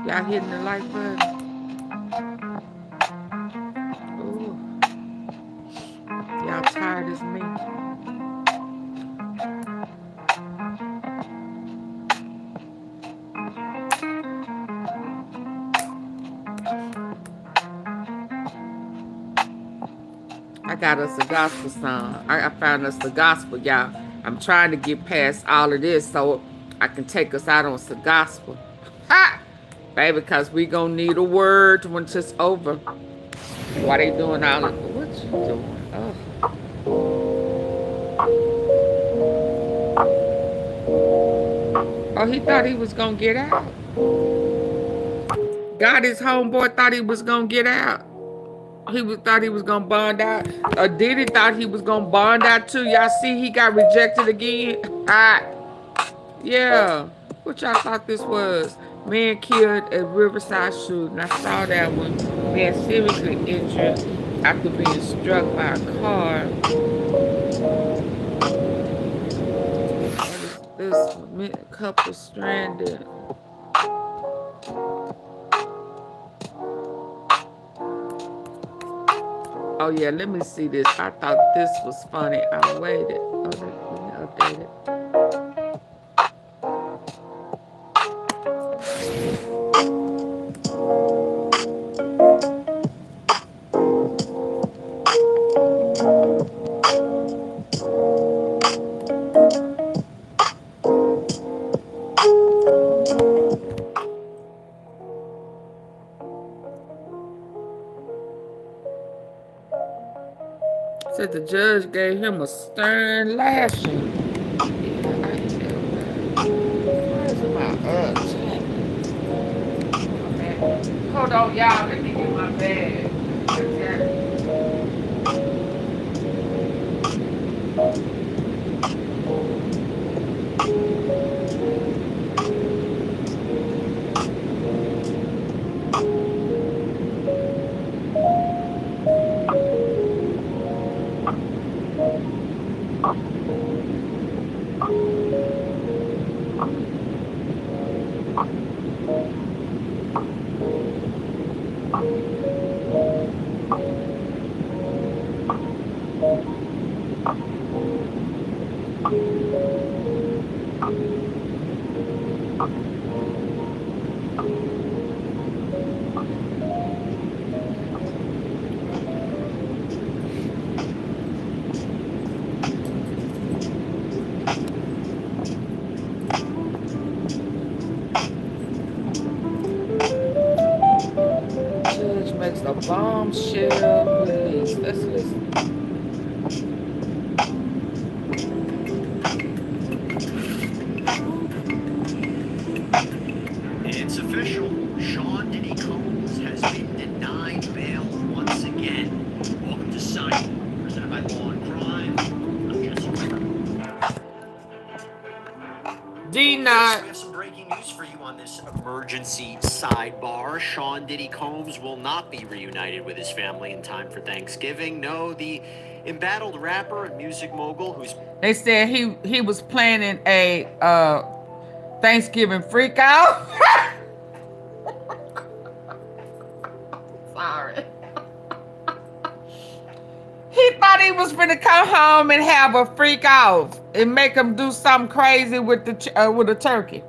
Y'all hitting the like button. Ooh. Y'all tired as me. I got us a gospel song. I found us the gospel, y'all. I'm trying to get past all of this so I can take us out on some gospel. Ha! Baby, because we going to need a word when it's over. Why they doing all of it? What you doing? Oh, he thought he was going to get out. God, his homeboy thought he was going to get out. Thought he was gonna bond out. Diddy thought he was gonna bond out too. Y'all see he got rejected again? Yeah. What y'all thought this was? Man killed at Riverside shooting. I saw that one. Man seriously injured after being struck by a car. What is this? Couple stranded. Oh yeah, let me see this. I thought this was funny. I waited. Oh, let me update it. Said the judge gave him a stern lashing. Hold on, y'all. Let me get my bag. Judge makes a bombshell release. Let's listen. It's official. Sean Diddy Combs has been denied bail once again. Welcome to Sign, presented by Law and Crime. I'm Jesse. D-Not. We have some breaking news for you on this emergency sidebar. Sean Diddy Combs will not be reunited with his family in time for Thanksgiving. No, the embattled rapper and music mogul who's... They said he was planning a Thanksgiving freak out. Sorry. He thought he was gonna come home and have a freak off and make him do something crazy with the turkey.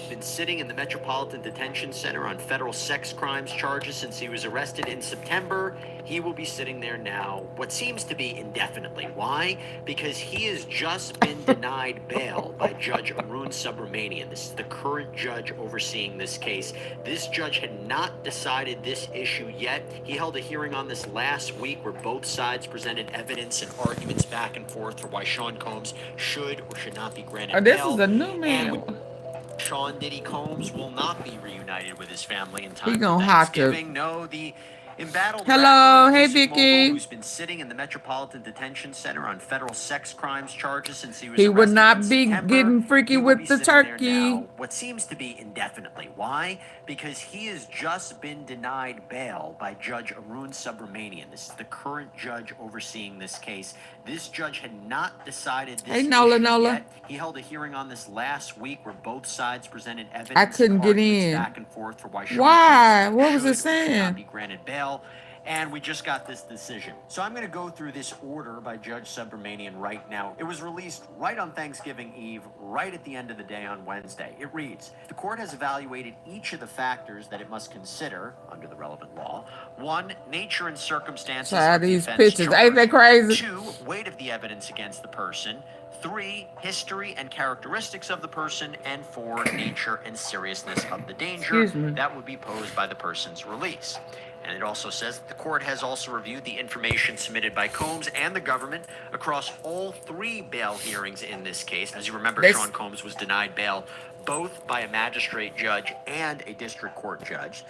Been sitting in the Metropolitan Detention Center on federal sex crimes charges since he was arrested in September. He will be sitting there now, what seems to be indefinitely. Why? Because he has just been denied bail by Judge Arun Subramanian. This is the current judge overseeing this case. This judge had not decided this issue yet. He held a hearing on this last week where both sides presented evidence and arguments back and forth for why Sean Combs should or should not be granted This bail. is a new man. Sean Diddy Combs will not be reunited with his family in time He for gonna have to. Thanksgiving. No, the embattled Hello, rapper, hey music mogul, Vicky. who's been sitting in the Metropolitan Detention Center on federal sex crimes charges since he was He arrested would not in be September. getting freaky He will with be the sitting there turkey. now, what seems to be indefinitely. Why? Because he has just been denied bail by Judge Arun Subramanian. This is the current judge overseeing this case. This judge had not decided this issue yet. He held a hearing on this last week where both sides presented evidence I couldn't and get arguments in. back and forth for why Sean Why? Combs What was it should or should not saying? be granted bail. And we just got this decision. So I'm going to go through this order by Judge Subramanian right now. It was released right on Thanksgiving Eve, right at the end of the day on Wednesday. It reads, the court has evaluated each of the factors that it must consider under the relevant law. 1, nature and circumstances of the these offense pictures, ain't charged. they crazy? 2, weight of the evidence against the person. 3, history and characteristics of the person. And 4, nature and seriousness of the danger that would be posed by the person's release. And it also says that the court has also reviewed the information submitted by Combs and the government across all 3 bail hearings in this case. As you remember, Sean Combs was denied bail both by a magistrate judge and a district court judge.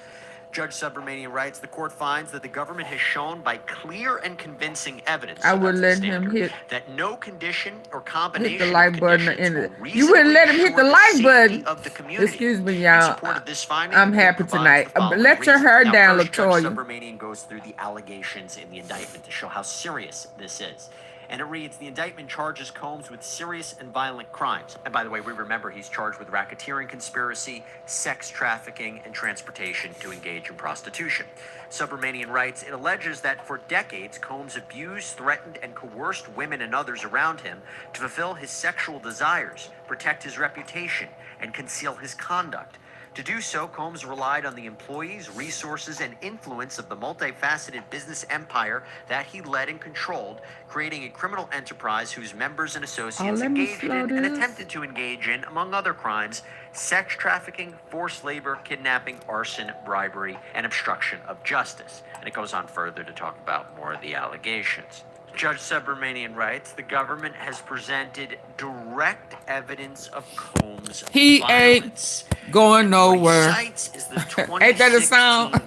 Judge Subramanian writes, the court finds that the government has shown by clear and convincing evidence I would let him hit that no condition or combination the like of button conditions in it. You wouldn't let him hit the like button. of the community. Excuse me, In y'all. support of this finding, I'm the court happy provides tonight. the following Let your reasons. hair Now, down, first, Judge Latoya. Subramanian goes through the allegations in the indictment to show how serious this is. And it reads, the indictment charges Combs with serious and violent crimes. And by the way, we remember he's charged with racketeering conspiracy, sex trafficking, and transportation to engage in prostitution. Subramanian writes, it alleges that for decades, Combs abused, threatened, and coerced women and others around him to fulfill his sexual desires, protect his reputation, and conceal his conduct. To do so, Combs relied on the employees, resources, and influence of the multifaceted business empire that he led and controlled, creating a criminal enterprise whose members and associates engaged in and attempted to engage in, among other crimes, sex trafficking, forced labor, kidnapping, arson, bribery, and obstruction of justice. And it goes on further to talk about more of the allegations. Judge Subramanian writes, the government has presented direct evidence of Combs' violence. Ain't going nowhere. What he cites is the 2016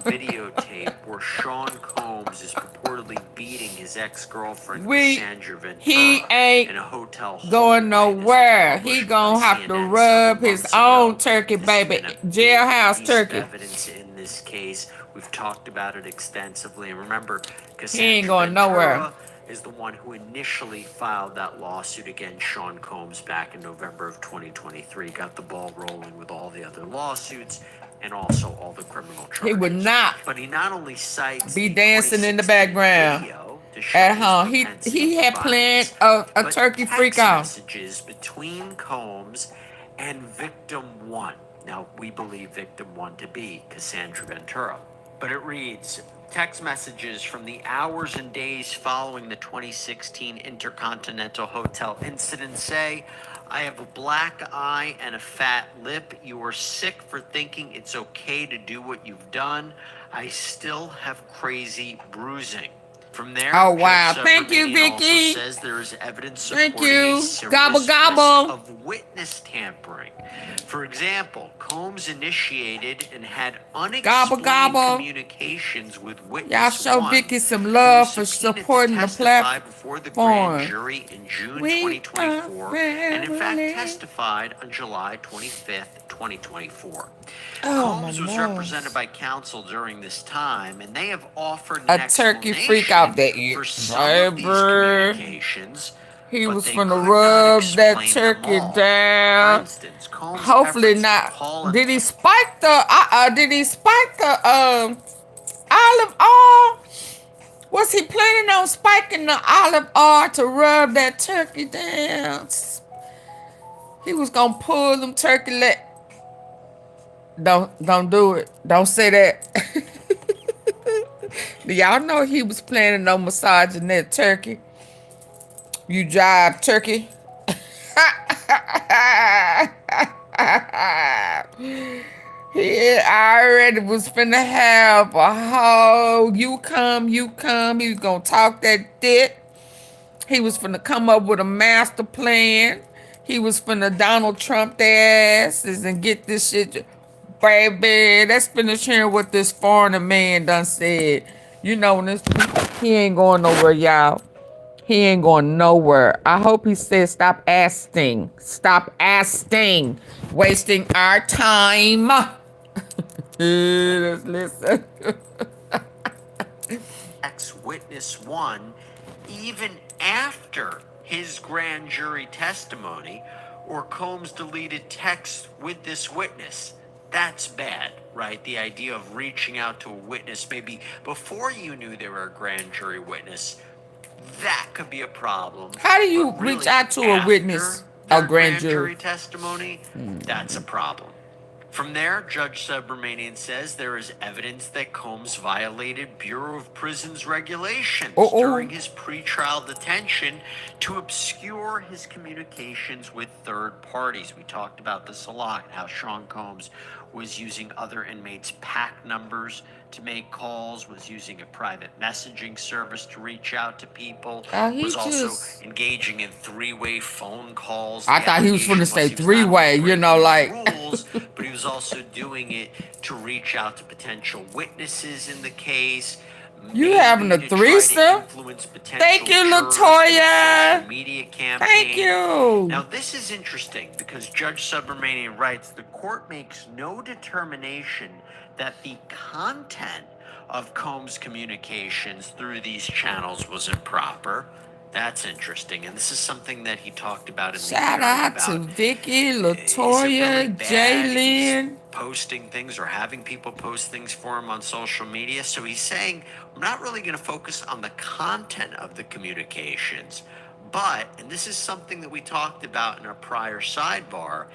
videotape where Sean Combs is purportedly beating his ex-girlfriend Cassandra Ventura in a hotel going nowhere. He gonna have to rub his own turkey, baby. Jailhouse turkey. Evidence in this case. We've talked about it extensively. And remember, he ain't going Ventura nowhere. Is the one who initially filed that lawsuit against Sean Combs back in November of 2023. Got the ball rolling with all the other lawsuits and also all the criminal charges. He would not. But he not only cites be dancing in the background at home. He had planned a turkey freak off. Messages between Combs and victim 1. Now we believe victim 1 to be Cassandra Ventura. But it reads, text messages from the hours and days following the 2016 Intercontinental Hotel incident say, I have a black eye and a fat lip. You are sick for thinking it's okay to do what you've done. I still have crazy bruising. From there, oh wow! Thank you, Vicky. Also says there is evidence Thank you. Gobble risk gobble. Of witness tampering. For example, Combs initiated and had unexplained communications with witness Y'all show 1, Vicky some love for supporting the platform. Before the grand jury in June 2024, and in fact testified on July 25th, 2024. Combs was represented by counsel during this time, and they have offered an a turkey freak out there. For some of these communications. He was gonna rub that turkey down. Instance, hopefully not. Did he spike the? Did he spike the olive oil? Was he planning on spiking the olive oil to rub that turkey down? He was gonna pull them turkey leg. Don't do it. Don't say that. Do y'all know he was planning on massaging that turkey? You jive turkey. He already was finna have a whole you come. He was gonna talk that dick. He was finna come up with a master plan. He was finna Donald Trump their asses and get this shit. Baby, let's finish hearing what this foreigner man done said. You know, he ain't going nowhere, y'all. He ain't going nowhere. I hope he says stop asking. Stop asking. Wasting our time. Let's listen. Ex-witness 1, even after his grand jury testimony or Combs deleted texts with this witness. That's bad, right? The idea of reaching out to a witness maybe before you knew they were a grand jury witness, that could be a problem. How do you But reach really, out to a witness, after a their grand jury? jury testimony, that's a problem. From there, Judge Subramanian says there is evidence that Combs violated Bureau of Prisons regulations during his pretrial detention to obscure his communications with third parties. We talked about this a lot, how Sean Combs was using other inmates' PAC numbers to make calls, was using a private messaging service to reach out to people, was also engaging in three-way phone calls. I thought he was going to say three-way, you know, like. Rules, but he was also doing it to reach out to potential witnesses in the case. You having a threesome? Thank you, Latoya. Media campaign. Thank you. Now, this is interesting because Judge Subramanian writes, the court makes no determination that the content of Combs' communications through these channels was improper. That's interesting, and this is something that he talked about in the Shout out to Vicky, Latoya, Jaylyn. Posting things or having people post things for him on social media. So he's saying, I'm not really going to focus on the content of the communications, but, and this is something that we talked about in a prior sidebar,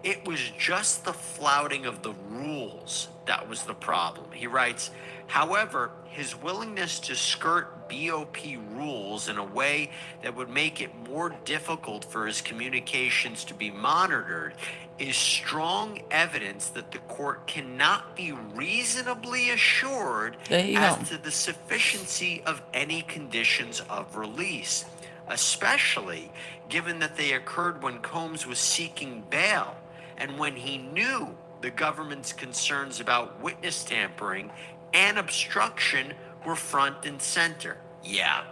it was just the flouting of the rules that was the problem. He writes, however, his willingness to skirt BOP rules in a way that would make it more difficult for his communications to be monitored is strong evidence that the court cannot be reasonably assured as to the sufficiency of any conditions of release, especially given that they occurred when Combs was seeking bail and when he knew the government's concerns about witness tampering and obstruction were front and center. Yeah,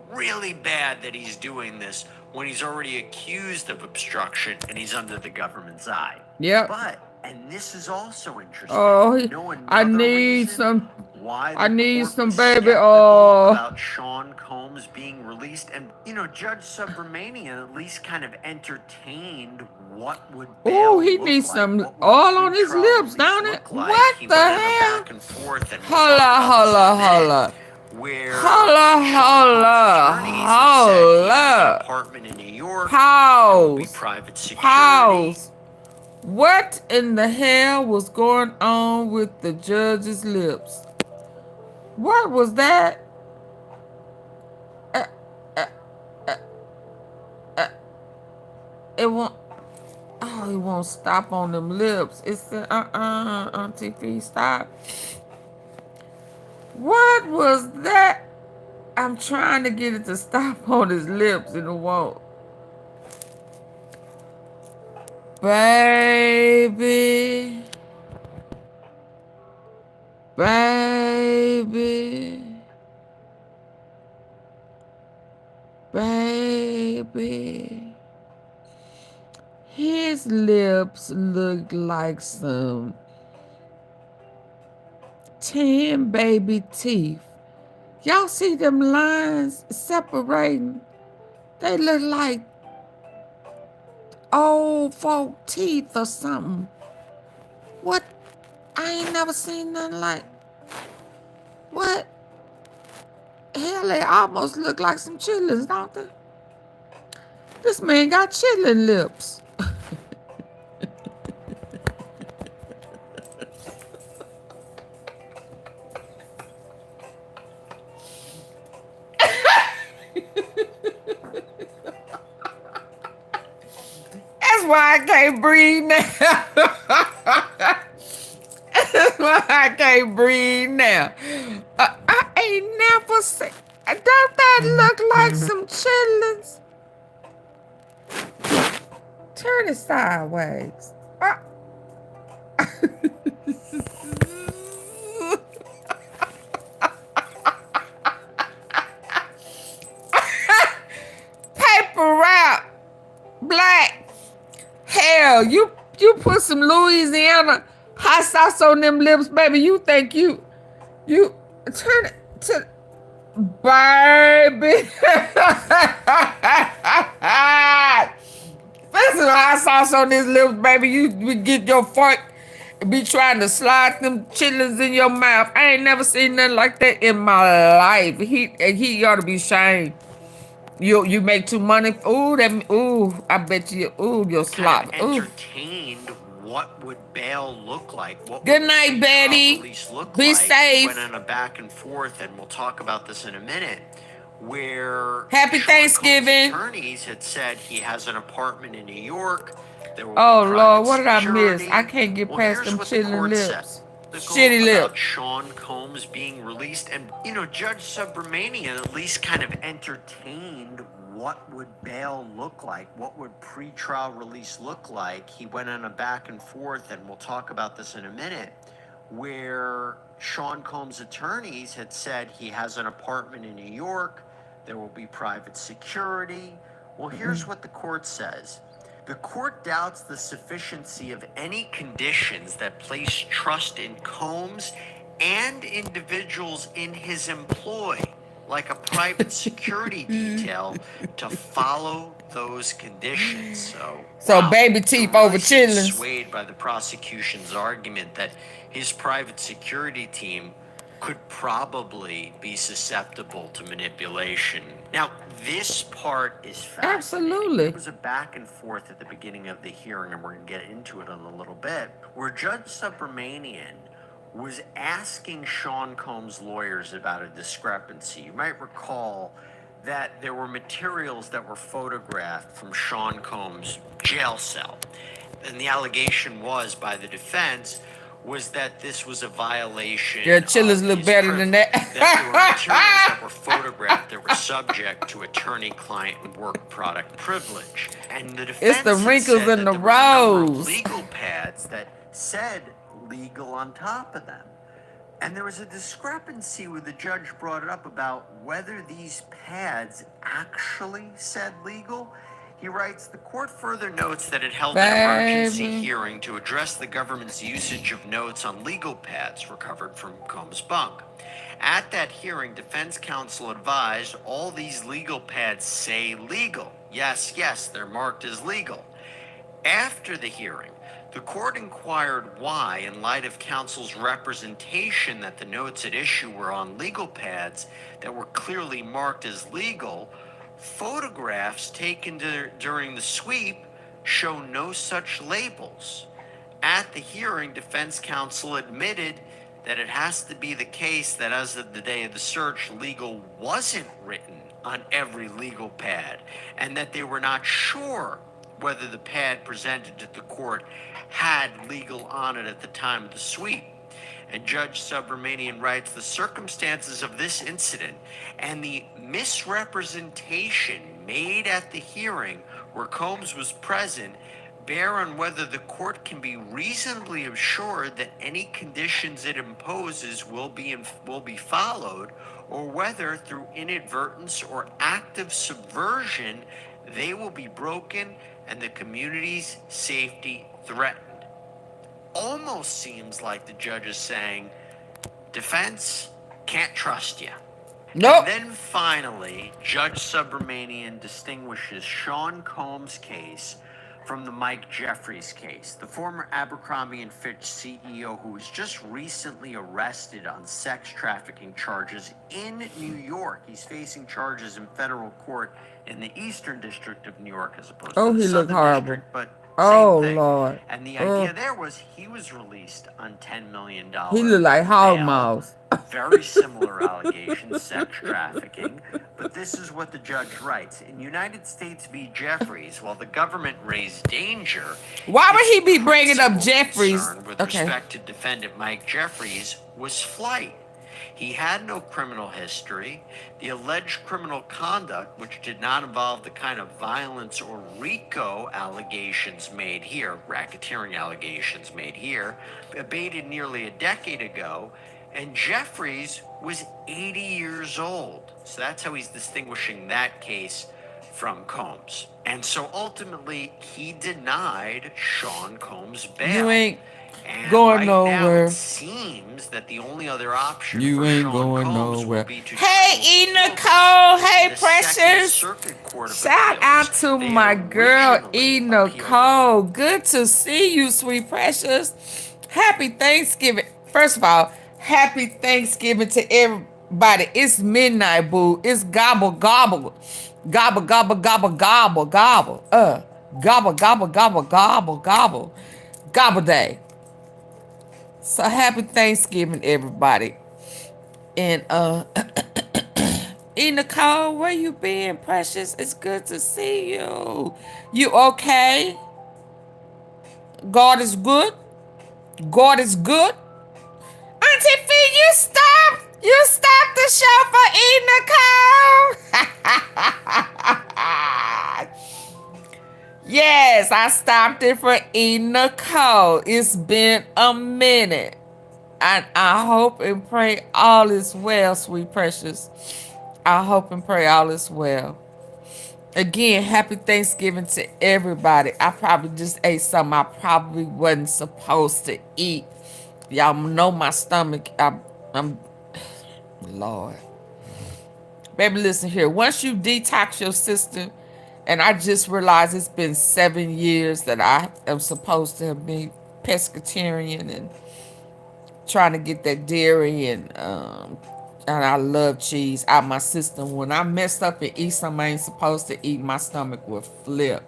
really bad that he's doing this when he's already accused of obstruction and he's under the government's eye. Yep. But, and this is also interesting. Oh, I need some. I need some, baby. About Sean Combs being released, and you know, Judge Subramanian at least kind of entertained what would. Oh, he needs some oil on his lips, don't it? What the hell? Holla. Holla. Apartment in New York. Pause. What in the hell was going on with the judge's lips? What was that? It won't. Oh, it won't stop on them lips. It's the AunTeaFee, stop. What was that? I'm trying to get it to stop on his lips and it won't. Baby. His lips look like some 10 baby teeth. Y'all see them lines separating? They look like old folk teeth or something. What? I ain't never seen nothing like. What? Hell, they almost look like some chitlins, don't they? This man got chitlin lips. That's why I can't breathe now. That's why I can't breathe now. I ain't never seen. Don't that look like some chitlins? Turn it sideways. Paper wrap. Black. Hell, you put some Louisiana hot sauce on them lips, baby. You think you turn it to baby. Put some hot sauce on these lips, baby. You get your fork Be trying to slide them chitlins in your mouth. I ain't never seen nothing like that in my life. He ought to be shamed. You make too money. I bet you. Ooh, you'll kind of slop. Ooh. entertained what would bail look like. What Good would night, pre-trial Betty. release look Be like. safe. Went on a back and forth, and we'll talk about this in a minute, where Happy Sean Thanksgiving. Combs' attorneys had said he has an apartment in New York. There will Oh be private Lord, what did I miss? security. I can't get Well, past here's them what the chilling court said. lips. Shitty About lips. Sean Combs being released, and Judge Subramanian at least kind of entertained what would bail look like, what would pre-trial release look like. He went on a back and forth, and we'll talk about this in a minute, where Sean Combs' attorneys had said he has an apartment in New York, there will be private security. Well, here's what the court says. The court doubts the sufficiency of any conditions that place trust in Combs and individuals in his employ, like a private security detail, to follow those conditions. So baby teeth over chillins. Swayed by the prosecution's argument that his private security team could probably be susceptible to manipulation. Now, this part is fascinating. Absolutely. There was a back and forth at the beginning of the hearing, and we're going to get into it in a little bit, where Judge Subramanian was asking Sean Combs' lawyers about a discrepancy. You might recall that there were materials that were photographed from Sean Combs' jail cell. And the allegation was by the defense was that this was a violation. Your chillers look better than that. That there were materials that were photographed that were subject to attorney-client and work product privilege. And the defense It's the wrinkles said in that the there was a number of rose. legal pads that said legal on top of them. And there was a discrepancy where the judge brought it up about whether these pads actually said legal. He writes, the court further notes that it held an emergency hearing to address the government's usage of notes on legal pads recovered from Combs' bunk. At that hearing, defense counsel advised all these legal pads say legal. Yes, they're marked as legal. After the hearing, the court inquired why, in light of counsel's representation that the notes at issue were on legal pads that were clearly marked as legal, photographs taken during the sweep show no such labels. At the hearing, defense counsel admitted that it has to be the case that as of the day of the search, legal wasn't written on every legal pad, and that they were not sure whether the pad presented to the court had legal on it at the time of the sweep. And Judge Subramanian writes, the circumstances of this incident and the misrepresentation made at the hearing where Combs was present bear on whether the court can be reasonably assured that any conditions it imposes will be followed, or whether through inadvertence or active subversion they will be broken and the community's safety threatened. Almost seems like the judge is saying, defense, can't trust you. Nope. And then finally, Judge Subramanian distinguishes Sean Combs' case from the Mike Jeffries case, the former Abercrombie & Fitch CEO who was just recently arrested on sex trafficking charges in New York. He's facing charges in federal court in the Eastern District of New York as opposed to the He looked Southern horrible. District, but Oh same thing. Lord. And the idea there was he was released on $10 million. He looked like hog bail. mouse. Very similar allegations, sex trafficking. But this is what the judge writes. In United States v. Jeffries, while the government raised danger, Why would he be its bringing up principal Jeffries? concern with respect to defendant Mike Jeffries was flight. He had no criminal history. The alleged criminal conduct, which did not involve the kind of violence or RICO allegations made here, racketeering allegations made here, abated nearly a decade ago, and Jeffries was 80 years old. So that's how he's distinguishing that case from Combs. And so ultimately, he denied Sean Combs bail. You ain't and going right now, nowhere. it seems that the only other option You for ain't Sean going Combs nowhere. will be to Hey, E. Nicole. Hey, Precious. Shout out to my girl, E. Nicole. Good to see you, sweet Precious. Happy Thanksgiving. First of all, happy Thanksgiving to everybody. It's midnight, boo. It's gobble, gobble. Gobble, gobble, gobble, gobble, gobble. Gobble, gobble, gobble, gobble, gobble. Gobble day. So happy Thanksgiving, everybody. And Nicole, where you been, precious? It's good to see you. You okay? God is good. God is good. AunTeaFee, you stopped the show for Nicole. Yes, I stopped it for Nicole. It's been a minute. And I hope and pray all is well, sweet precious. I hope and pray all is well. Again, happy Thanksgiving to everybody. I probably just ate something I probably wasn't supposed to eat. Y'all know my stomach. I'm Lord. Baby, listen here. Once you detox your system, and I just realized it's been 7 years that I am supposed to have been pescatarian and trying to get that dairy and I love cheese out my system. When I messed up and eat something I ain't supposed to eat, my stomach will flip.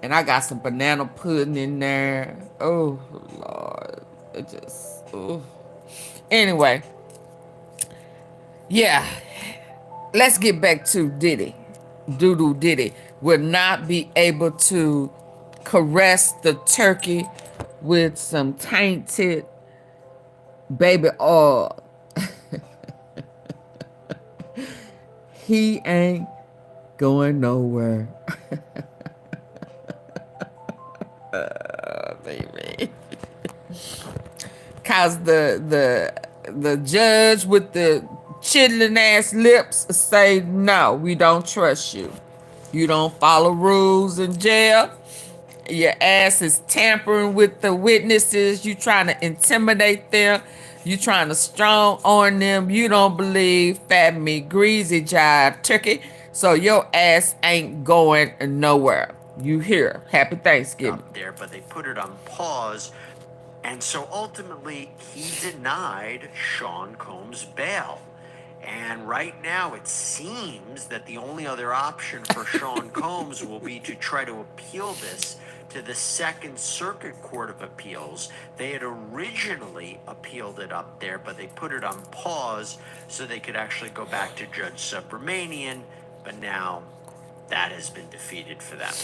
And I got some banana pudding in there. Oh, Lord. It just, oh. Anyway. Yeah. Let's get back to Diddy. Doodoo Diddy will not be able to caress the turkey with some tainted baby oil. He ain't going nowhere. Baby. Cause the judge with the chitlin' ass lips say, no, we don't trust you. You don't follow rules in jail. Your ass is tampering with the witnesses. You trying to intimidate them. You trying to strong on them. You don't believe fat meat, greasy jive turkey. So your ass ain't going nowhere. You hear? Happy Thanksgiving. Up there, but they put it on pause. And so ultimately, he denied Sean Combs bail. And right now, it seems that the only other option for Sean Combs will be to try to appeal this to the Second Circuit Court of Appeals. They had originally appealed it up there, but they put it on pause so they could actually go back to Judge Subramanian, but now that has been defeated for them.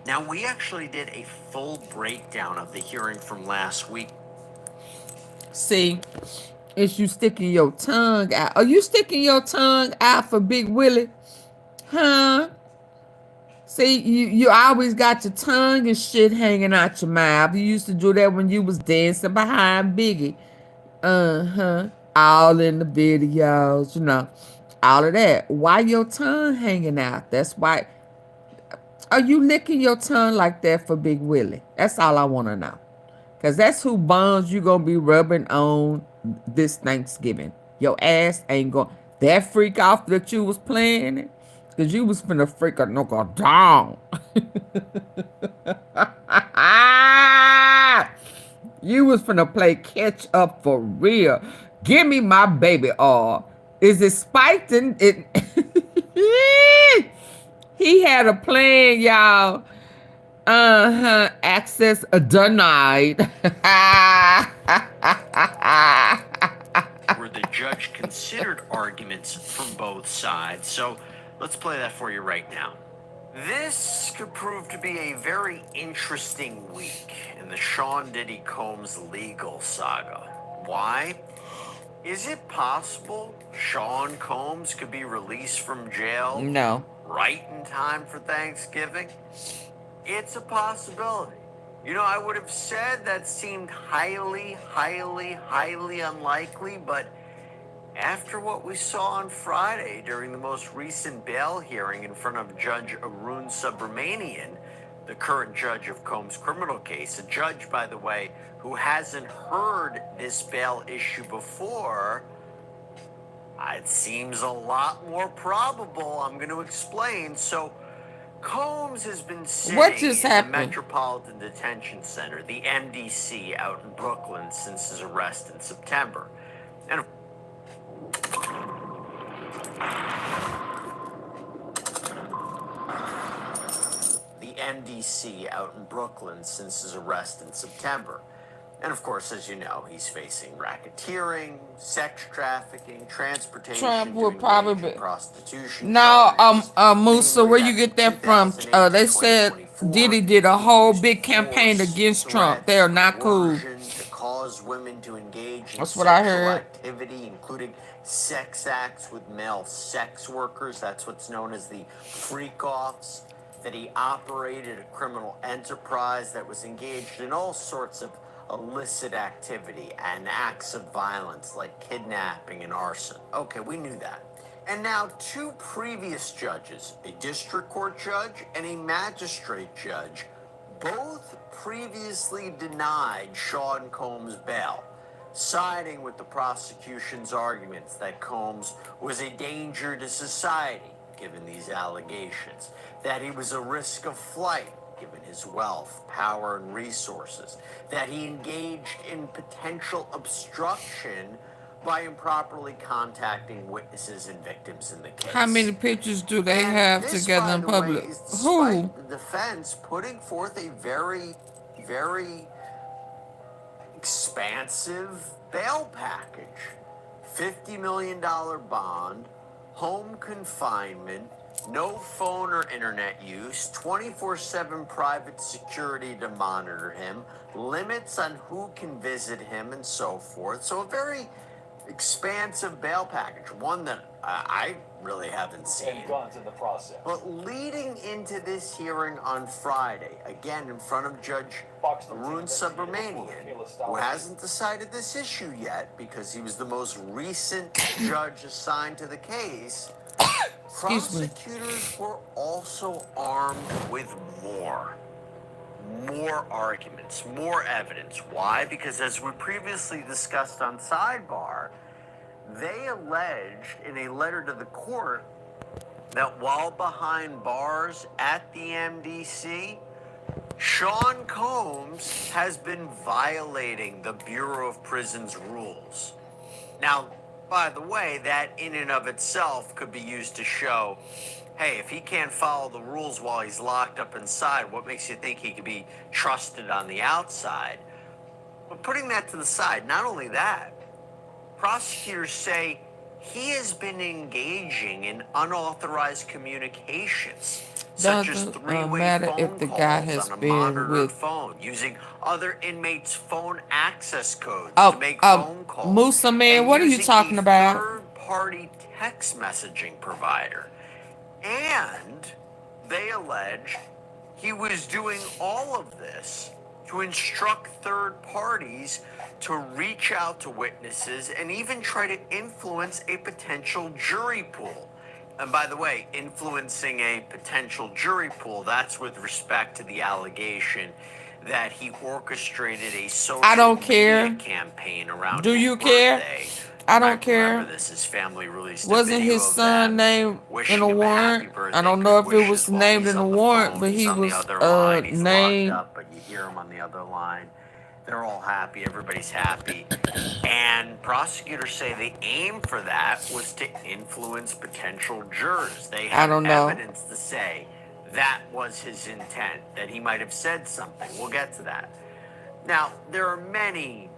Now, we actually did a full breakdown of the hearing from last week. See, it's you sticking your tongue out. Are you sticking your tongue out for Big Willie? Huh? See, you always got your tongue and shit hanging out your mouth. You used to do that when you was dancing behind Biggie. All in the videos, you know. All of that. Why your tongue hanging out? That's why. Are you licking your tongue like that for Big Willie? That's all I want to know. Because that's who bones you going to be rubbing on this Thanksgiving. Your ass ain't going. That freak off that you was playing, because you was finna freak a nigga down. You was finna play catch up for real. Give me my baby oil. Is it spiked in it? He had a plan, y'all. Access denied. Where the judge considered arguments from both sides. So let's play that for you right now. This could prove to be a very interesting week in the Sean Diddy Combs legal saga. Why? Is it possible Sean Combs could be released from jail? No. Right in time for Thanksgiving? It's a possibility. You know, I would have said that seemed highly unlikely, but after what we saw on Friday during the most recent bail hearing in front of Judge Arun Subramanian, the current judge of Combs' criminal case, a judge, by the way, who hasn't heard this bail issue before, it seems a lot more probable. I'm going to explain. So Combs has been sitting What just in the happened? Metropolitan Detention Center, the MDC, out in Brooklyn since his arrest in September. And the MDC out in Brooklyn since his arrest in September. And of course, as you know, he's facing racketeering, sex trafficking, transportation, Trump will to probably engage in be. prostitution Now, charges, Musa, namely where you that get that from? 2008 to They said 2024, Diddy did a he whole used big campaign force, against Trump. They threats, are not cool. coercion to cause women to engage in That's what I sexual heard. activity, including sex acts with male sex workers. That's what's known as the freak-offs. That he operated a criminal enterprise that was engaged in all sorts of illicit activity and acts of violence like kidnapping and arson. Okay, we knew that. And now 2 previous judges, a district court judge and a magistrate judge, both previously denied Sean Combs bail, siding with the prosecution's arguments that Combs was a danger to society, given these allegations, that he was a risk of flight, given his wealth, power, and resources, that he engaged in potential obstruction by improperly contacting witnesses and victims in the case. How many pictures do they And have this, together by in the public? way, is Who? despite the defense putting forth a very, very expansive bail package. $50 million bond, home confinement, no phone or internet use, 24/7 private security to monitor him, limits on who can visit him, and so forth. So a very expansive bail package, one that I really haven't seen. And guns in the process. But leading into this hearing on Friday, again in front of Judge Arun Subramanian, who hasn't decided this issue yet because he was the most recent judge assigned to the case, prosecutors were also armed with more arguments, more evidence. Why? Because as we previously discussed on Sidebar, they alleged in a letter to the court that while behind bars at the MDC, Sean Combs has been violating the Bureau of Prisons rules. Now, by the way, that in and of itself could be used to show, hey, if he can't follow the rules while he's locked up inside, what makes you think he could be trusted on the outside? But putting that to the side, not only that, prosecutors say he has been engaging in unauthorized communications, such as three-way phone calls on a monitored phone, using other inmates' phone access codes to make phone calls. Musa, man, what are you talking about? Third-party text messaging provider. And they allege he was doing all of this to instruct third parties to reach out to witnesses and even try to influence a potential jury pool. And by the way, influencing a potential jury pool, that's with respect to the allegation that he orchestrated a social media campaign around Do his you care? birthday. I don't care. This, his family released Wasn't his son named in a warrant? I don't know if it was named in a warrant, but he was named. But you hear him on the other line. They're all happy. Everybody's happy. And prosecutors say the aim for that was to influence potential jurors. They have evidence to say that was his intent, that he might have said something. We'll get to that. Now, there are many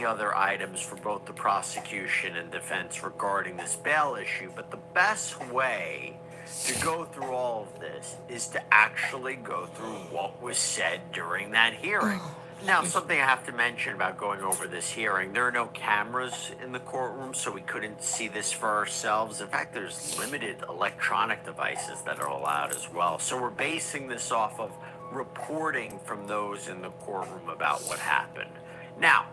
other items for both the prosecution and defense regarding this bail issue, but the best way to go through all of this is to actually go through what was said during that hearing. Now, something I have to mention about going over this hearing, there are no cameras in the courtroom, so we couldn't see this for ourselves. In fact, there's limited electronic devices that are allowed as well. So we're basing this off of reporting from those in the courtroom about what happened. Now,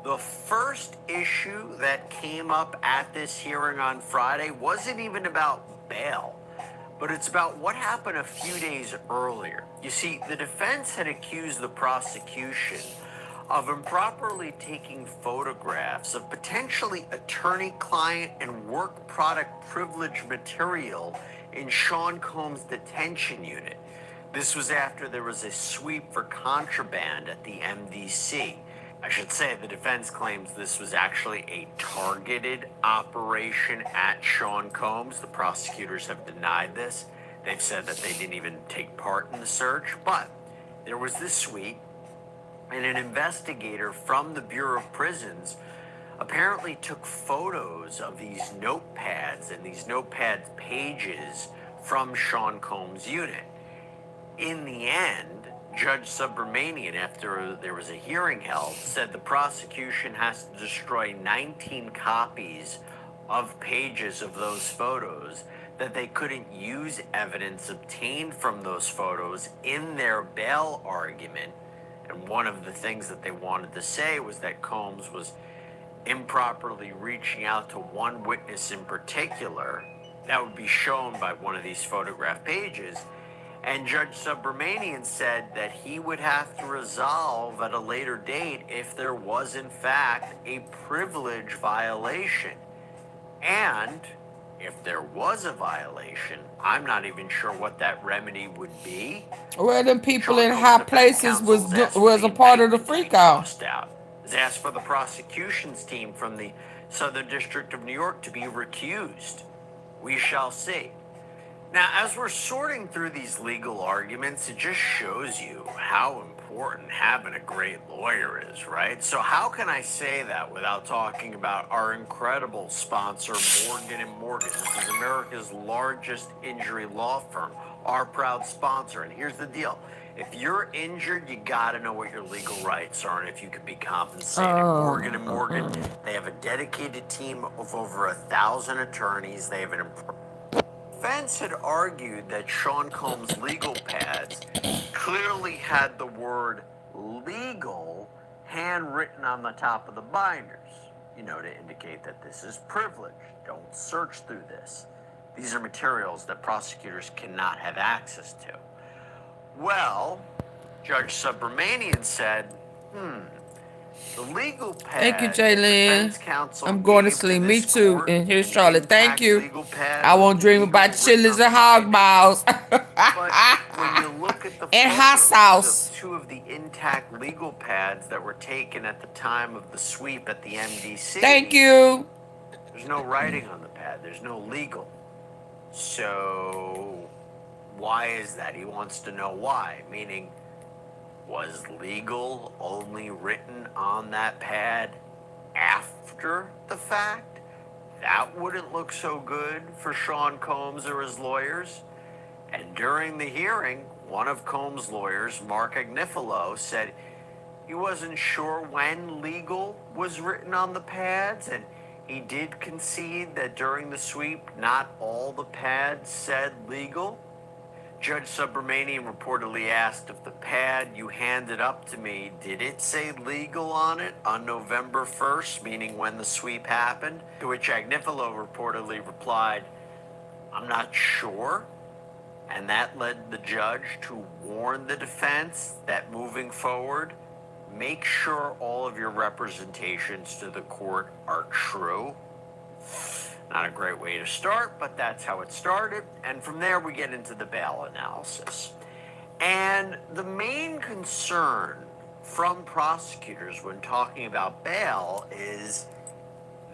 the first issue that came up at this hearing on Friday wasn't even about bail, but it's about what happened a few days earlier. You see, the defense had accused the prosecution of improperly taking photographs of potentially attorney-client and work product privilege material in Sean Combs' detention unit. This was after there was a sweep for contraband at the MDC. I should say the defense claims this was actually a targeted operation at Sean Combs. The prosecutors have denied this. They've said that they didn't even take part in the search, but there was this sweep, and an investigator from the Bureau of Prisons apparently took photos of these notepads and these notepad pages from Sean Combs' unit. In the end, Judge Subramanian, after there was a hearing held, said the prosecution has to destroy 19 copies of pages of those photos, that they couldn't use evidence obtained from those photos in their bail argument. And one of the things that they wanted to say was that Combs was improperly reaching out to one witness in particular that would be shown by one of these photograph pages. And Judge Subramanian said that he would have to resolve at a later date if there was in fact a privilege violation. And if there was a violation, I'm not even sure what that remedy would be. Well, them people in high places was a part of the freak out. Has asked for the prosecution's team from the Southern District of New York to be recused. We shall see. Now, as we're sorting through these legal arguments, it just shows you how important having a great lawyer is, right? So how can I say that without talking about our incredible sponsor, Morgan & Morgan? This is America's largest injury law firm, our proud sponsor. And here's the deal. If you're injured, you gotta know what your legal rights are and if you can be compensated. Morgan & Morgan, they have a dedicated team of over 1,000 attorneys. They have an defense had argued that Sean Combs' legal pads clearly had the word legal handwritten on the top of the binders, you know, to indicate that this is privileged. Don't search through this. These are materials that prosecutors cannot have access to. Well, Judge Subramanian said, the legal pad. Thank you, Jalen. I'm going to sleep. Me too. And here's Charlotte. Thank you. I won't dream about chilies and hog balls. When you look at the and hot sauce. Of two of the intact legal pads that were taken at the time of the sweep at the MDC. Thank you. There's no writing on the pad. There's no legal. So why is that? He wants to know why. Meaning, was legal only written on that pad after the fact? That wouldn't look so good for Sean Combs or his lawyers. And during the hearing, one of Combs' lawyers, Mark Agnifilo, said he wasn't sure when legal was written on the pads, and he did concede that during the sweep, not all the pads said legal. Judge Subramanian reportedly asked if the pad you handed up to me, did it say legal on it on November 1st, meaning when the sweep happened? To which Agnifilo reportedly replied, I'm not sure. And that led the judge to warn the defense that moving forward, make sure all of your representations to the court are true. Not a great way to start, but that's how it started. And from there, we get into the bail analysis. And the main concern from prosecutors when talking about bail is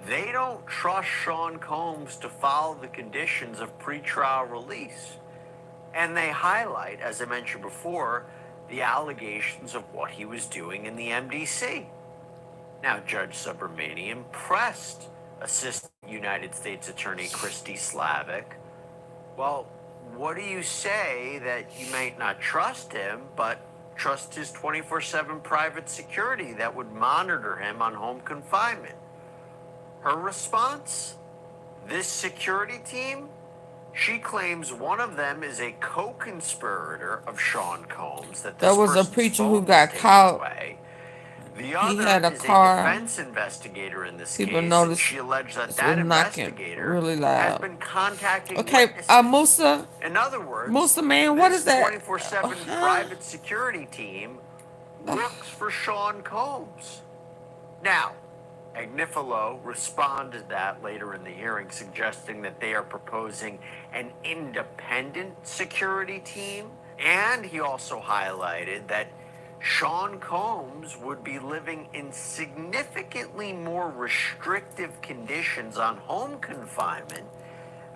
they don't trust Sean Combs to follow the conditions of pretrial release. And they highlight, as I mentioned before, the allegations of what he was doing in the MDC. Now, Judge Subramanian pressed Assistant United States Attorney Christy Slavic, well, what do you say that you might not trust him, but trust his 24/7 private security that would monitor him on home confinement? Her response? This security team? She claims one of them is a co-conspirator of Sean Combs. That was a preacher who got caught. Away. The other he had a is car. A defense investigator in this People case. noticed She alleged that that investigator really loud. has been contacting Musa. In other words, Musa, man, what is that? 24/7 private security team works for Sean Combs. Now, Agnifilo responded to that later in the hearing, suggesting that they are proposing an independent security team And he also highlighted that Sean Combs would be living in significantly more restrictive conditions on home confinement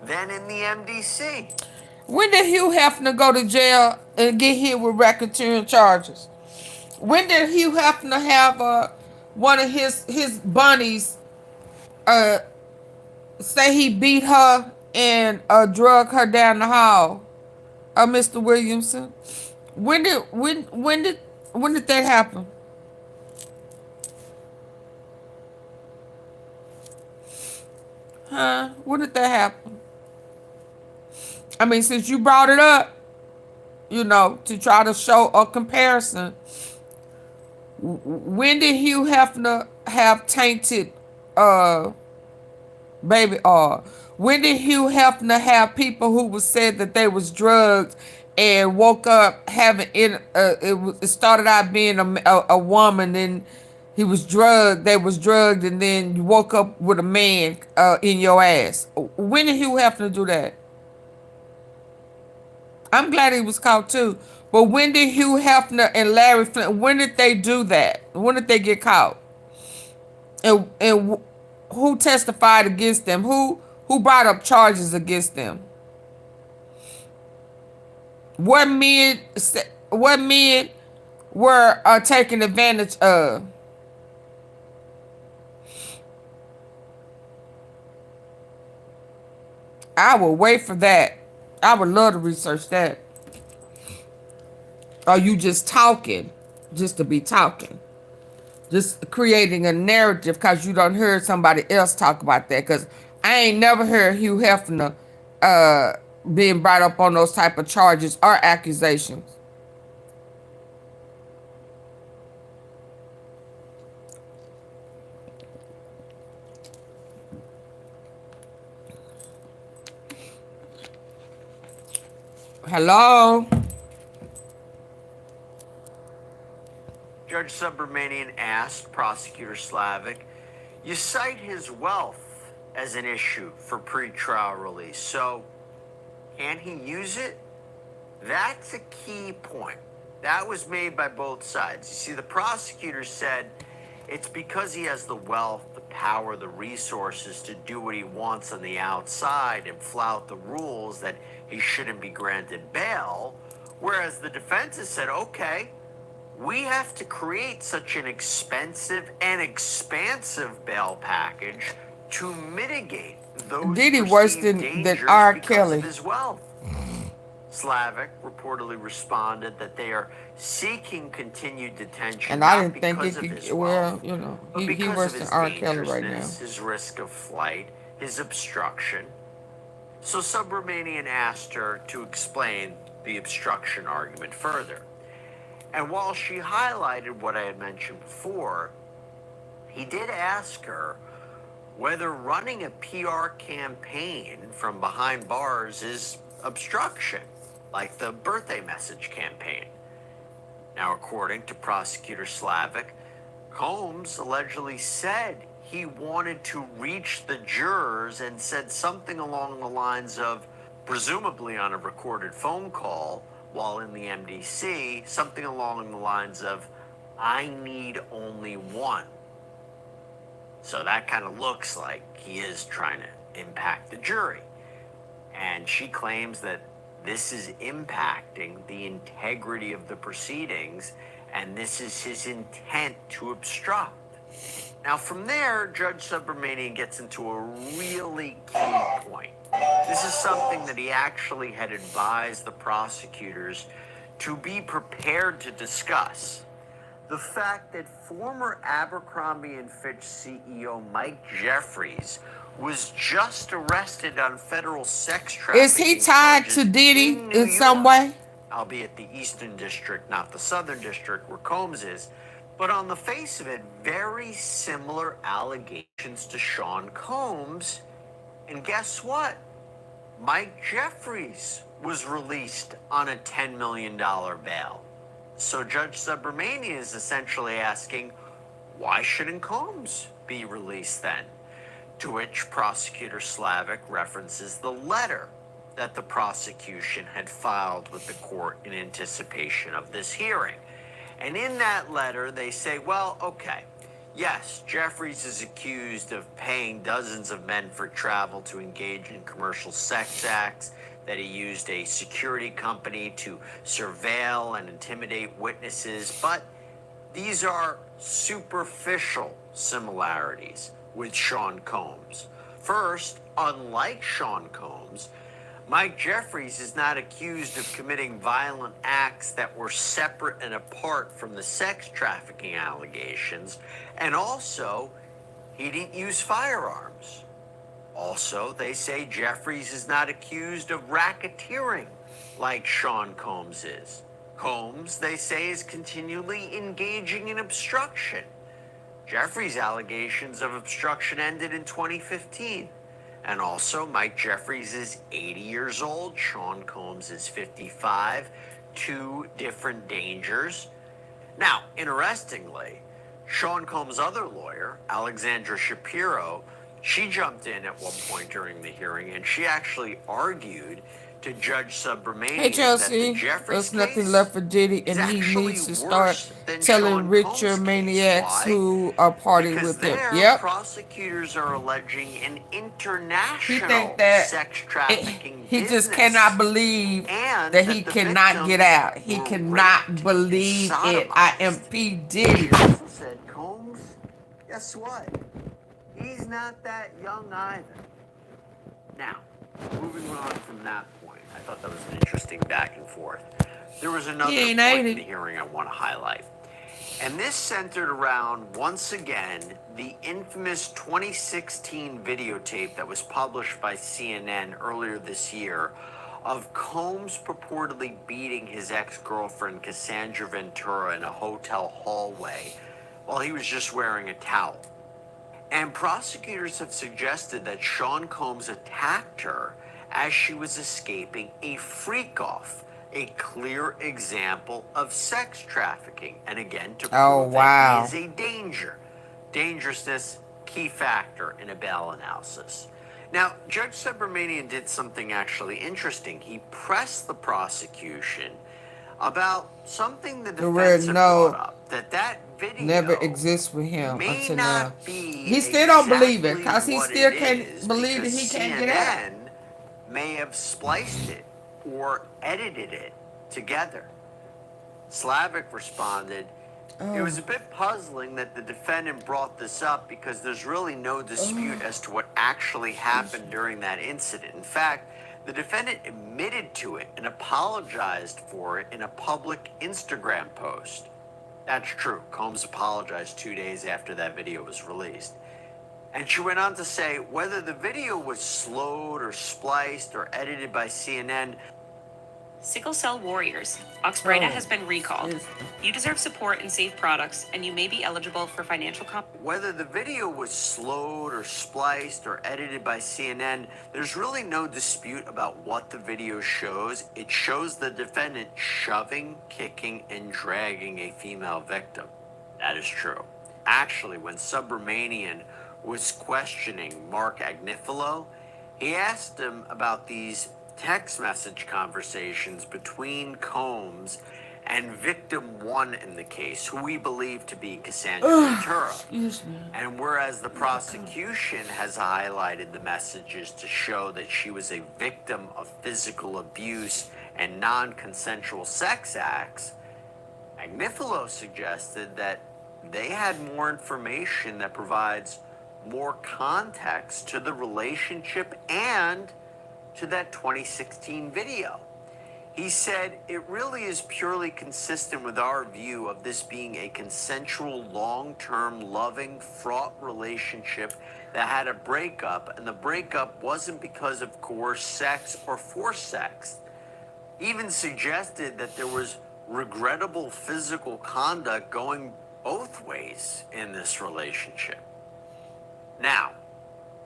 than in the MDC. When did Hugh Hefner go to jail and get hit with racketeering charges? When did Hugh Hefner have one of his bunnies say he beat her and drug her down the hall? Mr. Williamson. When did that happen? Huh? When did that happen? I mean, since you brought it up, you know, to try to show a comparison, when did Hugh Hefner have tainted baby oil? When did Hugh Hefner have people who was said that they was drugged and woke up having it started out being a woman, and he was drugged, they was drugged, and then you woke up with a man in your ass? When did Hugh Hefner do that? I'm glad he was caught too. But when did Hugh Hefner and Larry Flint, when did they do that? When did they get caught? And who testified against them? Who brought up charges against them? What men were taken advantage of? I will wait for that. I would love to research that. Are you just talking just to be talking? Just creating a narrative because you don't hear somebody else talk about that? Because I ain't never heard Hugh Hefner being brought up on those type of charges or accusations. Hello? Judge Subramanian asked Prosecutor Slavic, you cite his wealth as an issue for pretrial release, so can he use it? That's a key point. That was made by both sides. You see, the prosecutor said it's because he has the wealth, the power, the resources to do what he wants on the outside and flout the rules that he shouldn't be granted bail, whereas the defense has said, okay, we have to create such an expensive and expansive bail package to mitigate those Diddy worse than R. Kelly. Of his wealth. Slavic reportedly responded that they are seeking continued detention. And I didn't think it could, well, you know, he worse than R. Kelly right now. His risk of flight, his obstruction. So Subramanian asked her to explain the obstruction argument further. And while she highlighted what I had mentioned before, he did ask her whether running a PR campaign from behind bars is obstruction, like the birthday message campaign. Now, according to Prosecutor Slavic, Combs allegedly said he wanted to reach the jurors and said something along the lines of, presumably on a recorded phone call while in the MDC, something along the lines of, I need only one. So that kind of looks like he is trying to impact the jury. And she claims that this is impacting the integrity of the proceedings, and this is his intent to obstruct. Now, from there, Judge Subramanian gets into a really key point. This is something that he actually had advised the prosecutors to be prepared to discuss. The fact that former Abercrombie & Fitch CEO Mike Jeffries was just arrested on federal sex trafficking. Is he tied to Diddy in some way? Albeit the Eastern District, not the Southern District where Combs is. But on the face of it, very similar allegations to Sean Combs. And guess what? Mike Jeffries was released on a $10 million bail. So Judge Subramanian is essentially asking, why shouldn't Combs be released then? To which Prosecutor Slavic references the letter that the prosecution had filed with the court in anticipation of this hearing. And in that letter, they say, well, okay, yes, Jeffries is accused of paying dozens of men for travel to engage in commercial sex acts, that he used a security company to surveil and intimidate witnesses, but these are superficial similarities with Sean Combs. First, unlike Sean Combs, Mike Jeffries is not accused of committing violent acts that were separate and apart from the sex trafficking allegations, and also, he didn't use firearms. Also, they say Jeffries is not accused of racketeering like Sean Combs is. Combs, they say, is continually engaging in obstruction. Jeffries' allegations of obstruction ended in 2015. And also, Mike Jeffries is 80 years old, Sean Combs is 55, two different dangers. Now, interestingly, Sean Combs' other lawyer, Alexandra Shapiro, she jumped in at one point during the hearing, and she actually argued to Judge Subramanian Hey Chelsea, that the Jeffries there's nothing case left for Diddy, is and he actually needs to worse start than telling Sean richer Combs' maniacs case. Why? who are partying Because with him. there, Yep. prosecutors are alleging an He international think that sex trafficking he just business, cannot believe and that he the cannot get victims out. He were cannot raped believe and it. I am sodomized. P. She Diddy. also said, Combs, guess what? He's not that young either. Now, moving on from that point, I thought that was an interesting back and forth. There was another He point ain't in 80. the hearing I want to highlight. And this centered around, once again, the infamous 2016 videotape that was published by CNN earlier this year of Combs purportedly beating his ex-girlfriend Cassandra Ventura in a hotel hallway while he was just wearing a towel. And prosecutors have suggested that Sean Combs attacked her as she was escaping a freak-off, a clear example of sex trafficking. And again, to Oh, prove wow. that he is a danger. Dangerousness, key factor in a bail analysis. Now, Judge Subramanian did something actually interesting. He pressed the prosecution about something the The word defense had no brought up, that video never exists with him may until now. not be He still don't believe it exactly because he what still it can't is, believe that because he can't get out. CNN may have spliced it or edited it together. Slavic responded, it was a bit puzzling that the defendant brought this up because there's really no dispute as to what actually happened during that incident. In fact, the defendant admitted to it and apologized for it in a public Instagram post. That's true. Combs apologized 2 days after that video was released. And she went on to say, whether the video was slowed or spliced or edited by CNN, Sickle cell warriors. Oxbrita has been recalled. You deserve support and safe products, and you may be eligible for financial whether the video was slowed or spliced or edited by CNN, there's really no dispute about what the video shows. It shows the defendant shoving, kicking, and dragging a female victim. That is true. Actually, when Subramanian was questioning Mark Agnifilo, he asked him about these text message conversations between Combs and victim one in the case, who we believe to be Cassandra Ventura. And whereas the prosecution has highlighted the messages to show that she was a victim of physical abuse and non-consensual sex acts, Agnifilo suggested that they had more information that provides more context to the relationship and to that 2016 video. He said, it really is purely consistent with our view of this being a consensual, long-term, loving, fraught relationship that had a breakup, and the breakup wasn't because of coerced sex or forced sex. He even suggested that there was regrettable physical conduct going both ways in this relationship. Now,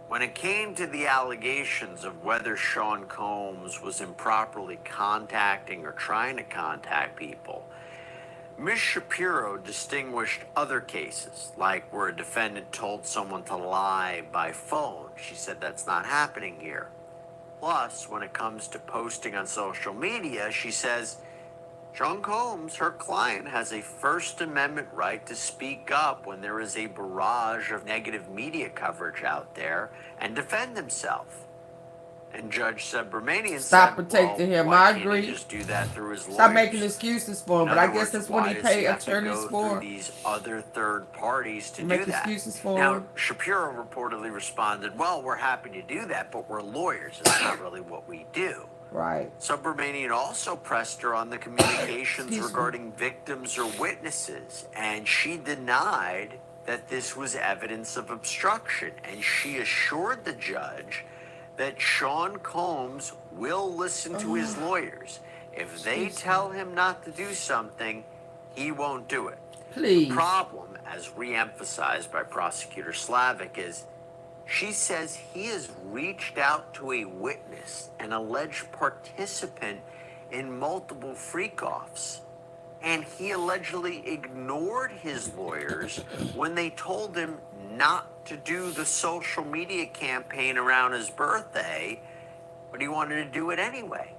when it came to the allegations of whether Sean Combs was improperly contacting or trying to contact people, Ms. Shapiro distinguished other cases, like where a defendant told someone to lie by phone. She said that's not happening here. Plus, when it comes to posting on social media, she says Sean Combs, her client, has a First Amendment right to speak up when there is a barrage of negative media coverage out there and defend himself. And Judge Subramanian Stop said, protecting him. why I can't agree. he just do that through his lawyers? Stop making excuses for him. In But I other guess words, that's what why he does pay have to attorneys go for. through these other third parties to Make do that? excuses for now, him. Shapiro reportedly responded, well, we're happy to do that, but we're lawyers. It's not really what we do. Right. Subramanian also pressed her on the communications regarding victims or witnesses, and she denied that this was evidence of obstruction, and she assured the judge that Sean Combs will listen to his lawyers. If they tell him not to do something, he won't do it. Please. The problem, as re-emphasized by Prosecutor Slavic, is she says he has reached out to a witness, an alleged participant in multiple freak-offs, and he allegedly ignored his lawyers when they told him not to do the social media campaign around his birthday, but he wanted to do it anyway.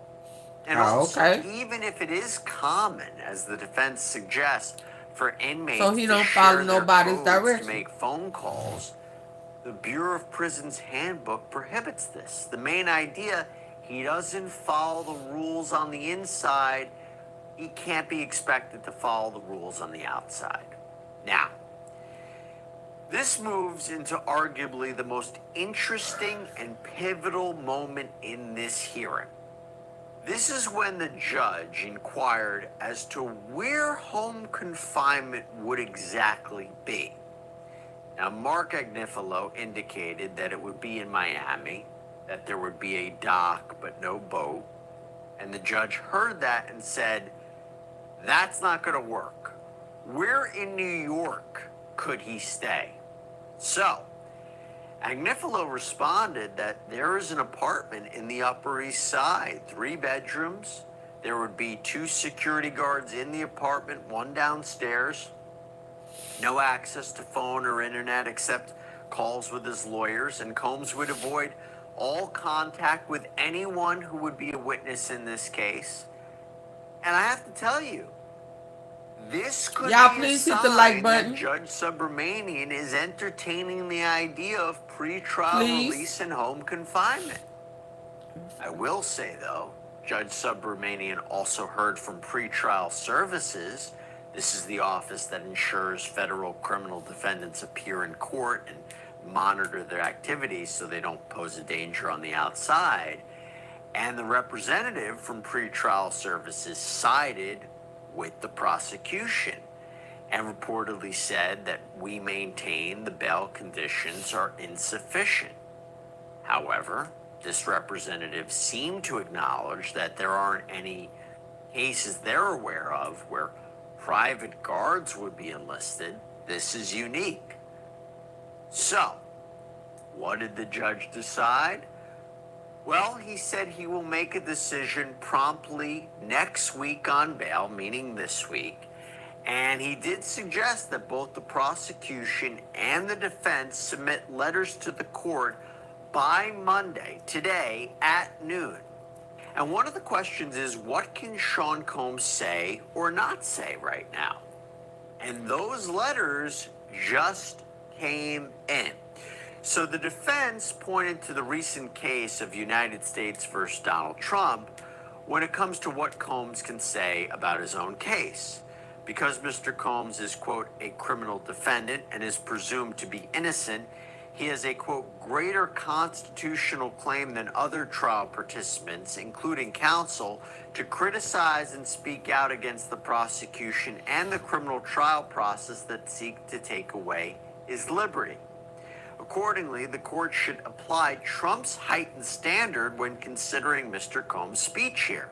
And also, even if it is common, as the defense suggests, for inmates to share their codes to make phone calls, the Bureau of Prisons handbook prohibits this. The main idea, he doesn't follow the rules on the inside, he can't be expected to follow the rules on the outside. Now, this moves into arguably the most interesting and pivotal moment in this hearing. This is when the judge inquired as to where home confinement would exactly be. Now, Mark Agnifilo indicated that it would be in Miami, that there would be a dock but no boat, and the judge heard that and said, that's not going to work. Where in New York could he stay? So, Agnifilo responded that there is an apartment in the Upper East Side, 3 bedrooms. There would be 2 security guards in the apartment, 1 downstairs. No access to phone or internet except calls with his lawyers, and Combs would avoid all contact with anyone who would be a witness in this case. And I have to tell you, this could be a sign that Judge Subramanian is entertaining the idea of pretrial release and home confinement. I will say, though, Judge Subramanian also heard from pretrial services. This is the office that ensures federal criminal defendants appear in court and monitor their activities so they don't pose a danger on the outside. And the representative from pretrial services sided with the prosecution and reportedly said that we maintain the bail conditions are insufficient. However, this representative seemed to acknowledge that there aren't any cases they're aware of where private guards would be enlisted. This is unique. So, what did the judge decide? Well, he said he will make a decision promptly next week on bail, meaning this week. And he did suggest that both the prosecution and the defense submit letters to the court by Monday, today, at noon. And one of the questions is, what can Sean Combs say or not say right now? And those letters just came in. So the defense pointed to the recent case of United States versus Donald Trump when it comes to what Combs can say about his own case. Because Mr. Combs is, quote, a criminal defendant and is presumed to be innocent, he has a, quote, greater constitutional claim than other trial participants, including counsel, to criticize and speak out against the prosecution and the criminal trial process that seek to take away his liberty. Accordingly, the court should apply Trump's heightened standard when considering Mr. Combs' speech here.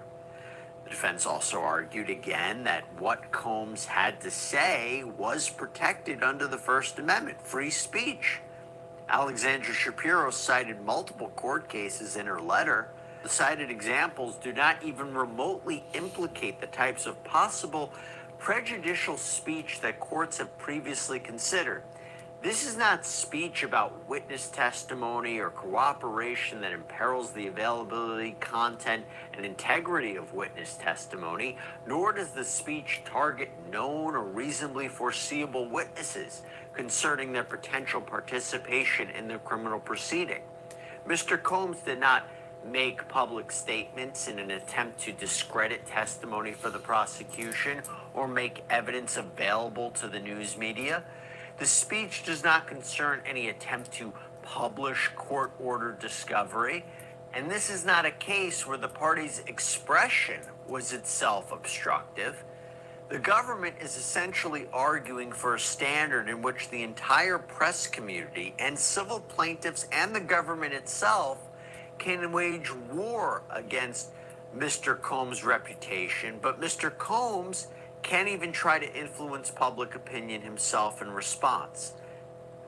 The defense also argued again that what Combs had to say was protected under the First Amendment, free speech. Alexandra Shapiro cited multiple court cases in her letter. The cited examples do not even remotely implicate the types of possible prejudicial speech that courts have previously considered. This is not speech about witness testimony or cooperation that imperils the availability, content, and integrity of witness testimony, nor does the speech target known or reasonably foreseeable witnesses concerning their potential participation in the criminal proceeding. Mr. Combs did not make public statements in an attempt to discredit testimony for the prosecution or make evidence available to the news media. The speech does not concern any attempt to publish court-ordered discovery, and this is not a case where the party's expression was itself obstructive. The government is essentially arguing for a standard in which the entire press community and civil plaintiffs and the government itself can wage war against Mr. Combs' reputation, but Mr. Combs can't even try to influence public opinion himself in response.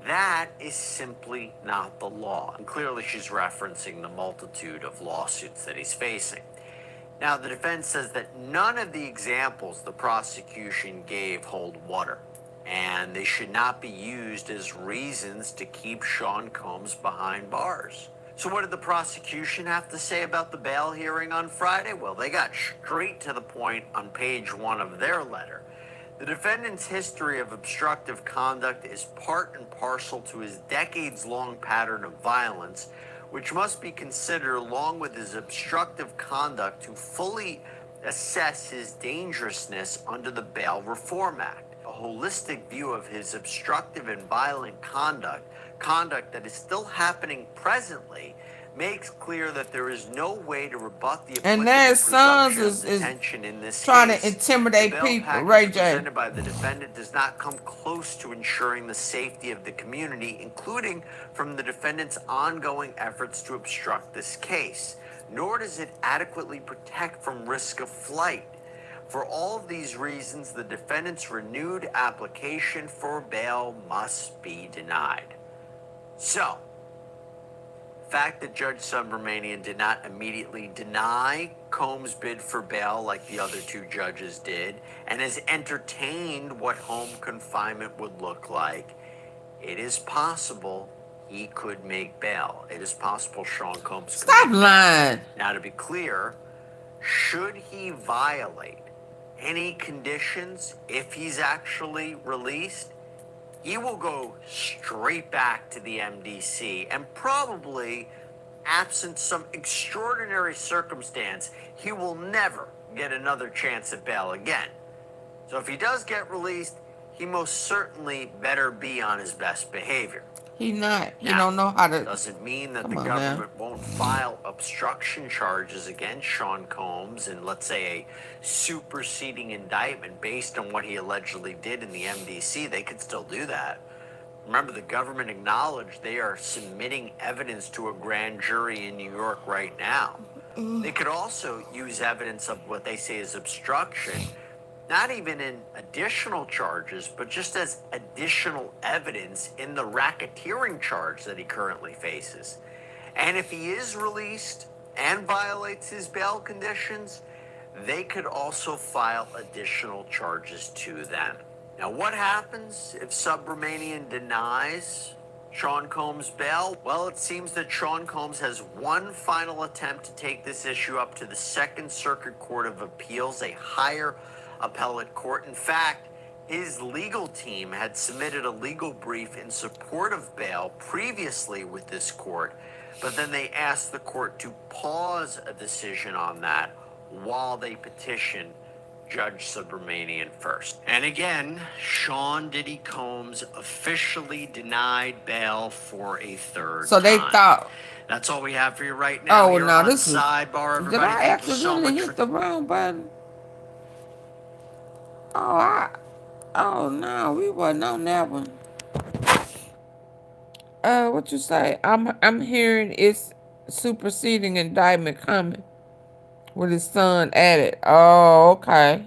That is simply not the law. And clearly she's referencing the multitude of lawsuits that he's facing. Now, the defense says that none of the examples the prosecution gave hold water, and they should not be used as reasons to keep Sean Combs behind bars. So what did the prosecution have to say about the bail hearing on Friday? Well, they got straight to the point on page 1 of their letter. The defendant's history of obstructive conduct is part and parcel to his decades-long pattern of violence, which must be considered along with his obstructive conduct to fully assess his dangerousness under the Bail Reform Act. A holistic view of his obstructive and violent conduct that is still happening presently, makes clear that there is no way to rebut the and their sons is detention in this trying case. to intimidate The bail people. package Ray J. presented by the defendant does not come close to ensuring the safety of the community, including from the defendant's ongoing efforts to obstruct this case, nor does it adequately protect from risk of flight. For all of these reasons, the defendant's renewed application for bail must be denied. So, the fact that Judge Subramanian did not immediately deny Combs' bid for bail like the other two judges did, and has entertained what home confinement would look like, it is possible he could make bail. It is possible Sean Combs could Stop make lying. bail. Now, to be clear, should he violate any conditions if he's actually released, he will go straight back to the MDC, and probably, absent some extraordinary circumstance, he will never get another chance at bail again. So if he does get released, he most certainly better be on his best behavior. He not. He Now, don't know how to. Doesn't mean that Come the on, government won't file obstruction charges against Sean Combs in, let's say, a superseding indictment based on what he allegedly did in the MDC. They could still do that. Remember, the government acknowledged they are submitting evidence to a grand jury in New York right now. They could also use evidence of what they say is obstruction, not even in additional charges, but just as additional evidence in the racketeering charge that he currently faces. And if he is released and violates his bail conditions, they could also file additional charges to them. Now, what happens if Subramanian denies Sean Combs' bail? Well, it seems that Sean Combs has one final attempt to take this issue up to the Second Circuit Court of Appeals, a higher appellate court. In fact, his legal team had submitted a legal brief in support of bail previously with this court, but then they asked the court to pause a decision on that while they petition Judge Subramanian first. And again, Sean Diddy Combs officially denied bail for a third So they time. thought. That's all we have for you right now. Oh, here no, on this is. Sidebar, Did everybody. I Thank you so accidentally much hit for the wrong button? Oh no, we wasn't on that one. What you say? I'm hearing it's superseding indictment coming with his son added. Oh, okay.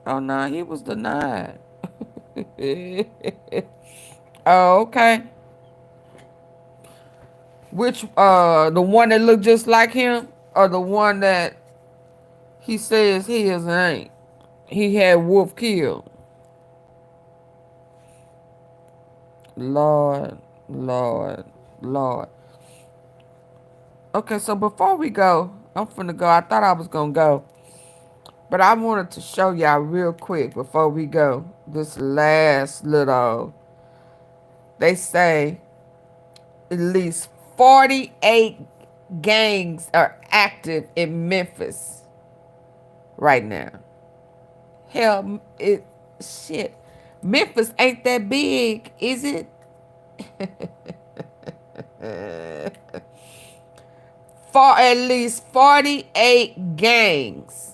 Oh no, he was denied. Oh, okay. Which the one that looked just like him, or the one that he says he is and ain't? he had Wolf killed. Lord, Lord, Lord. Okay, so before we go, I'm finna go. I thought I was gonna go, but I wanted to show y'all real quick before we go. This last little, they say at least 48 gangs are active in Memphis right now. Hell, shit. Memphis ain't that big, is it? For at least 48 gangs.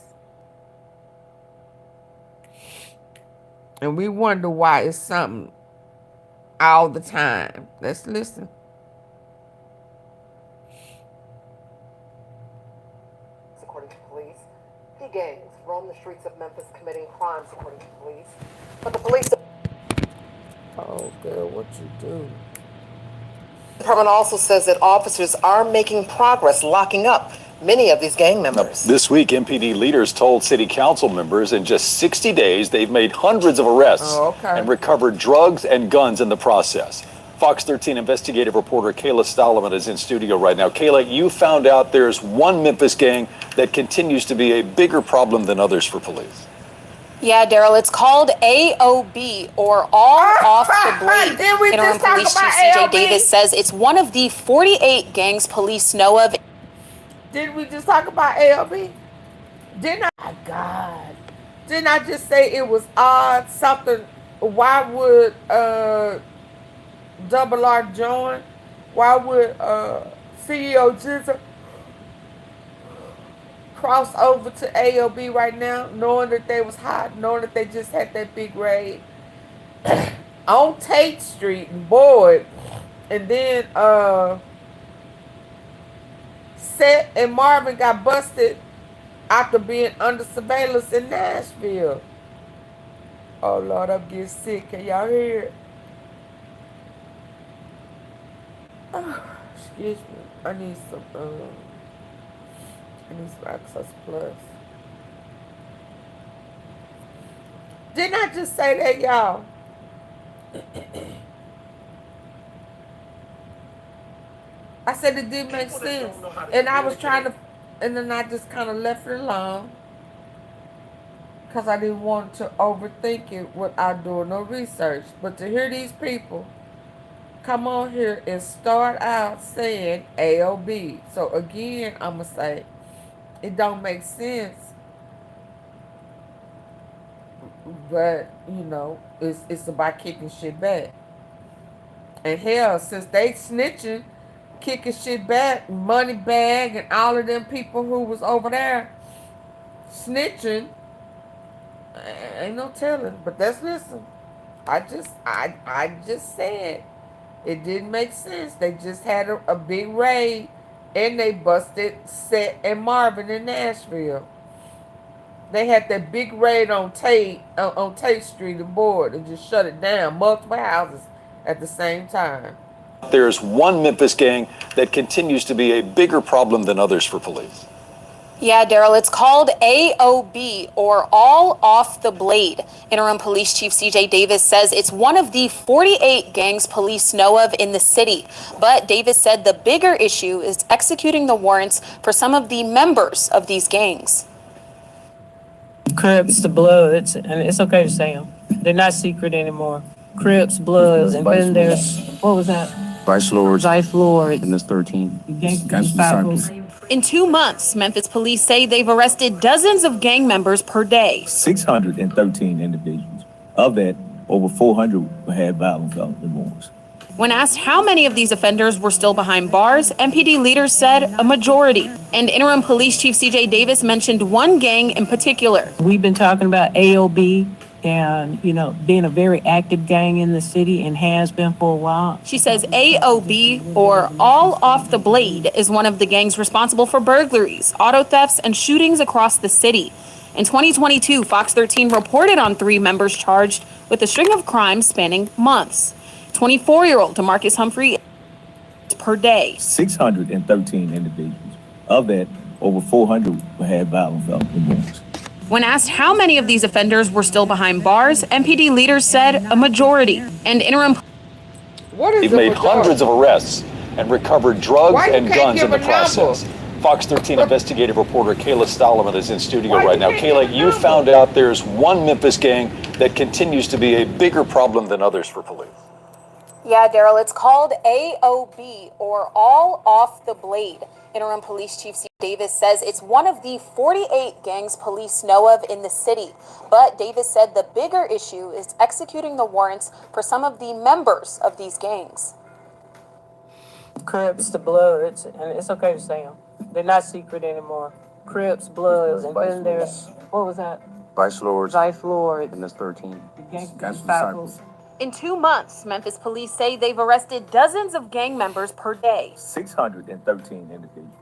And we wonder why it's something all the time. Let's listen. According to police, the gangs roam the streets of Memphis committing crimes, according to police. But the police... Oh, girl, what you do? The department also says that officers are making progress locking up many of these gang members. This week, MPD leaders told city council members in just 60 days they've made hundreds of arrests and recovered drugs and guns in the process. Fox 13 investigative reporter Kayla Stallman is in studio right now. Kayla, you found out there's one Memphis gang that continues to be a bigger problem than others for police. Yeah, Daryl, it's called AOB, or All Off the Blade. Interim Police Chief CJ Davis says it's one of the 48 gangs police know of. Didn't we just talk about AOB? Didn't I? Oh, God. Didn't I just say it was odd something? Why would Double R join? Why would CEO Jizzle cross over to AOB right now, knowing that they was hot, knowing that they just had that big raid on Tate Street and Boyd, and then Seth and Marvin got busted after being under surveillance in Nashville. Oh Lord, I'm getting sick. Can y'all hear it? Oh, excuse me. I need some Access Plus. Didn't I just say that, y'all? I said it did make sense. And I was trying to, and then I just kind of left it alone. Because I didn't want to overthink it without doing no research. But to hear these people come on here and start out saying AOB. So again, I'm going to say, it don't make sense, but you know, it's about kicking shit back. And hell, since they snitching, kicking shit back, Moneybag and all of them people who was over there snitching, ain't no telling. But let's listen. I just said it didn't make sense. They just had a big raid. And they busted Seth and Marvin in Nashville. They had that big raid on Tate Street and Board and just shut it down. Multiple houses at the same time. There's one Memphis gang that continues to be a bigger problem than others for police. Yeah, Daryl, it's called AOB, or All Off the Blade. Interim Police Chief CJ Davis says it's one of the 48 gangs police know of in the city. But Davis said the bigger issue is executing the warrants for some of the members of these gangs. Crips, the Bloods, and it's okay to say them. They're not secret anymore. Crips, Bloods, and then there's, what was that? Vice Lords. Vice Lords. And there's 13. Gangster disciples. In 2 months, Memphis police say they've arrested dozens of gang members per day. 613 individuals. Of that, over 400 had violent felony remorse. When asked how many of these offenders were still behind bars, MPD leaders said a majority. And Interim Police Chief CJ Davis mentioned one gang in particular. We've been talking about AOB and, you know, being a very active gang in the city and has been for a while. She says AOB, or All Off the Blade, is one of the gangs responsible for burglaries, auto thefts, and shootings across the city. In 2022, Fox 13 reported on 3 members charged with a string of crimes spanning months. 24-year-old DeMarcus Humphrey per day. 613 individuals. Of that, over 400 had violent felony remorse. When asked how many of these offenders were still behind bars, MPD leaders said a majority. And interim They've made hundreds of arrests and recovered drugs and guns in the process. Fox 13 investigative reporter Kayla Stallman is in studio right now. Kayla, you found out there's one Memphis gang that continues to be a bigger problem than others for police. Yeah, Daryl, it's called AOB, or All Off the Blade. Interim Police Chief C. Davis says it's one of the 48 gangs police know of in the city. But Davis said the bigger issue is executing the warrants for some of the members of these gangs. Crips, the Bloods, and it's okay to say them. They're not secret anymore. Crips, Bloods, and then there's, what was that? Vice Lords. Vice Lords. And there's 13. Gangster Disciples. In 2 months, Memphis police say they've arrested dozens of gang members per day. 613 individuals.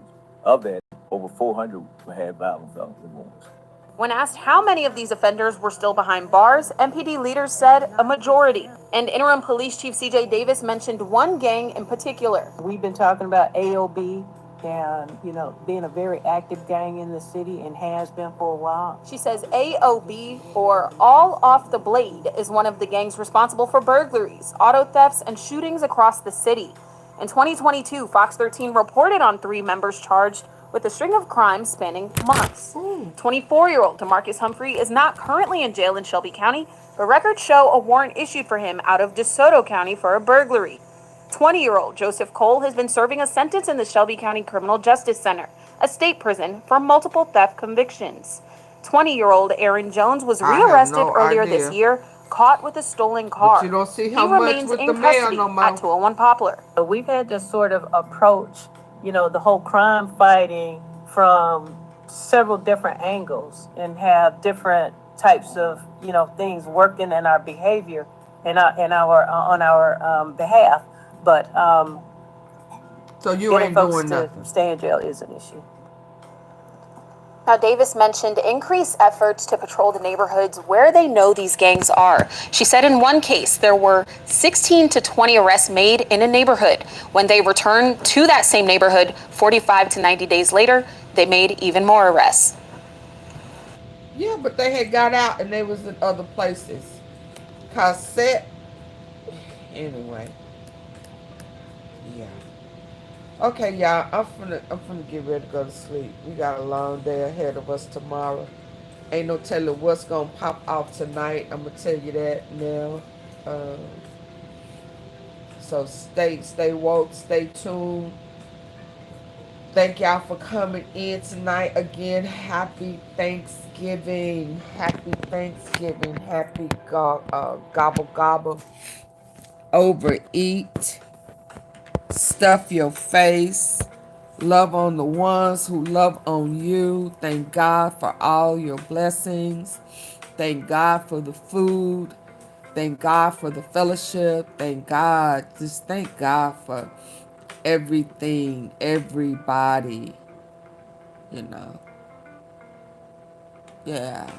Of that, over 400 had violent felony warrants. When asked how many of these offenders were still behind bars, MPD leaders said a majority. And Interim Police Chief C.J. Davis mentioned one gang in particular. We've been talking about AOB and, being a very active gang in the city and has been for a while. She says AOB, or All Off the Blade, is one of the gangs responsible for burglaries, auto thefts, and shootings across the city. In 2022, Fox 13 reported on 3 members charged with a string of crimes spanning months. 24-year-old DeMarcus Humphrey is not currently in jail in Shelby County, but records show a warrant issued for him out of DeSoto County for a burglary. 20-year-old Joseph Cole has been serving a sentence in the Shelby County Criminal Justice Center, a state prison, for multiple theft convictions. 20-year-old Aaron Jones was rearrested earlier this year, caught with a stolen car. But you don't see how much with the mail no more. At 201 Poplar. We've had to sort of approach, the whole crime fighting from several different angles and have different types of, things working in our behavior and on our behalf. But so you ain't doing nothing. To stay in jail is an issue. Now, Davis mentioned increased efforts to patrol the neighborhoods where they know these gangs are. She said in one case, there were 16 to 20 arrests made in a neighborhood. When they returned to that same neighborhood 45 to 90 days later, they made even more arrests. Yeah, but they had got out and they was in other places. Anyway. Yeah. Okay, y'all, I'm finna get ready to go to sleep. We got a long day ahead of us tomorrow. Ain't no telling what's gonna pop off tonight. I'm gonna tell you that now. So stay woke, stay tuned. Thank y'all for coming in tonight. Again, happy Thanksgiving. Happy Thanksgiving. Happy gobble gobble. Overeat. Stuff your face. Love on the ones who love on you. Thank God for all your blessings. Thank God for the food. Thank God for the fellowship. Thank God. Just thank God for everything, everybody. Yeah.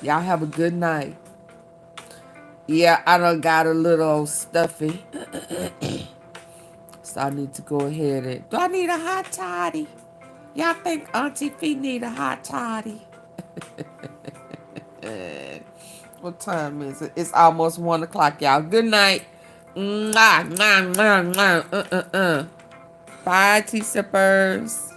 Y'all have a good night. Yeah, I done got a little stuffy. So I need to go ahead and... Do I need a hot toddy? Y'all think AunTeaFee need a hot toddy? What time is it? It's almost 1 o'clock, y'all. Good night. Bye, tea sippers.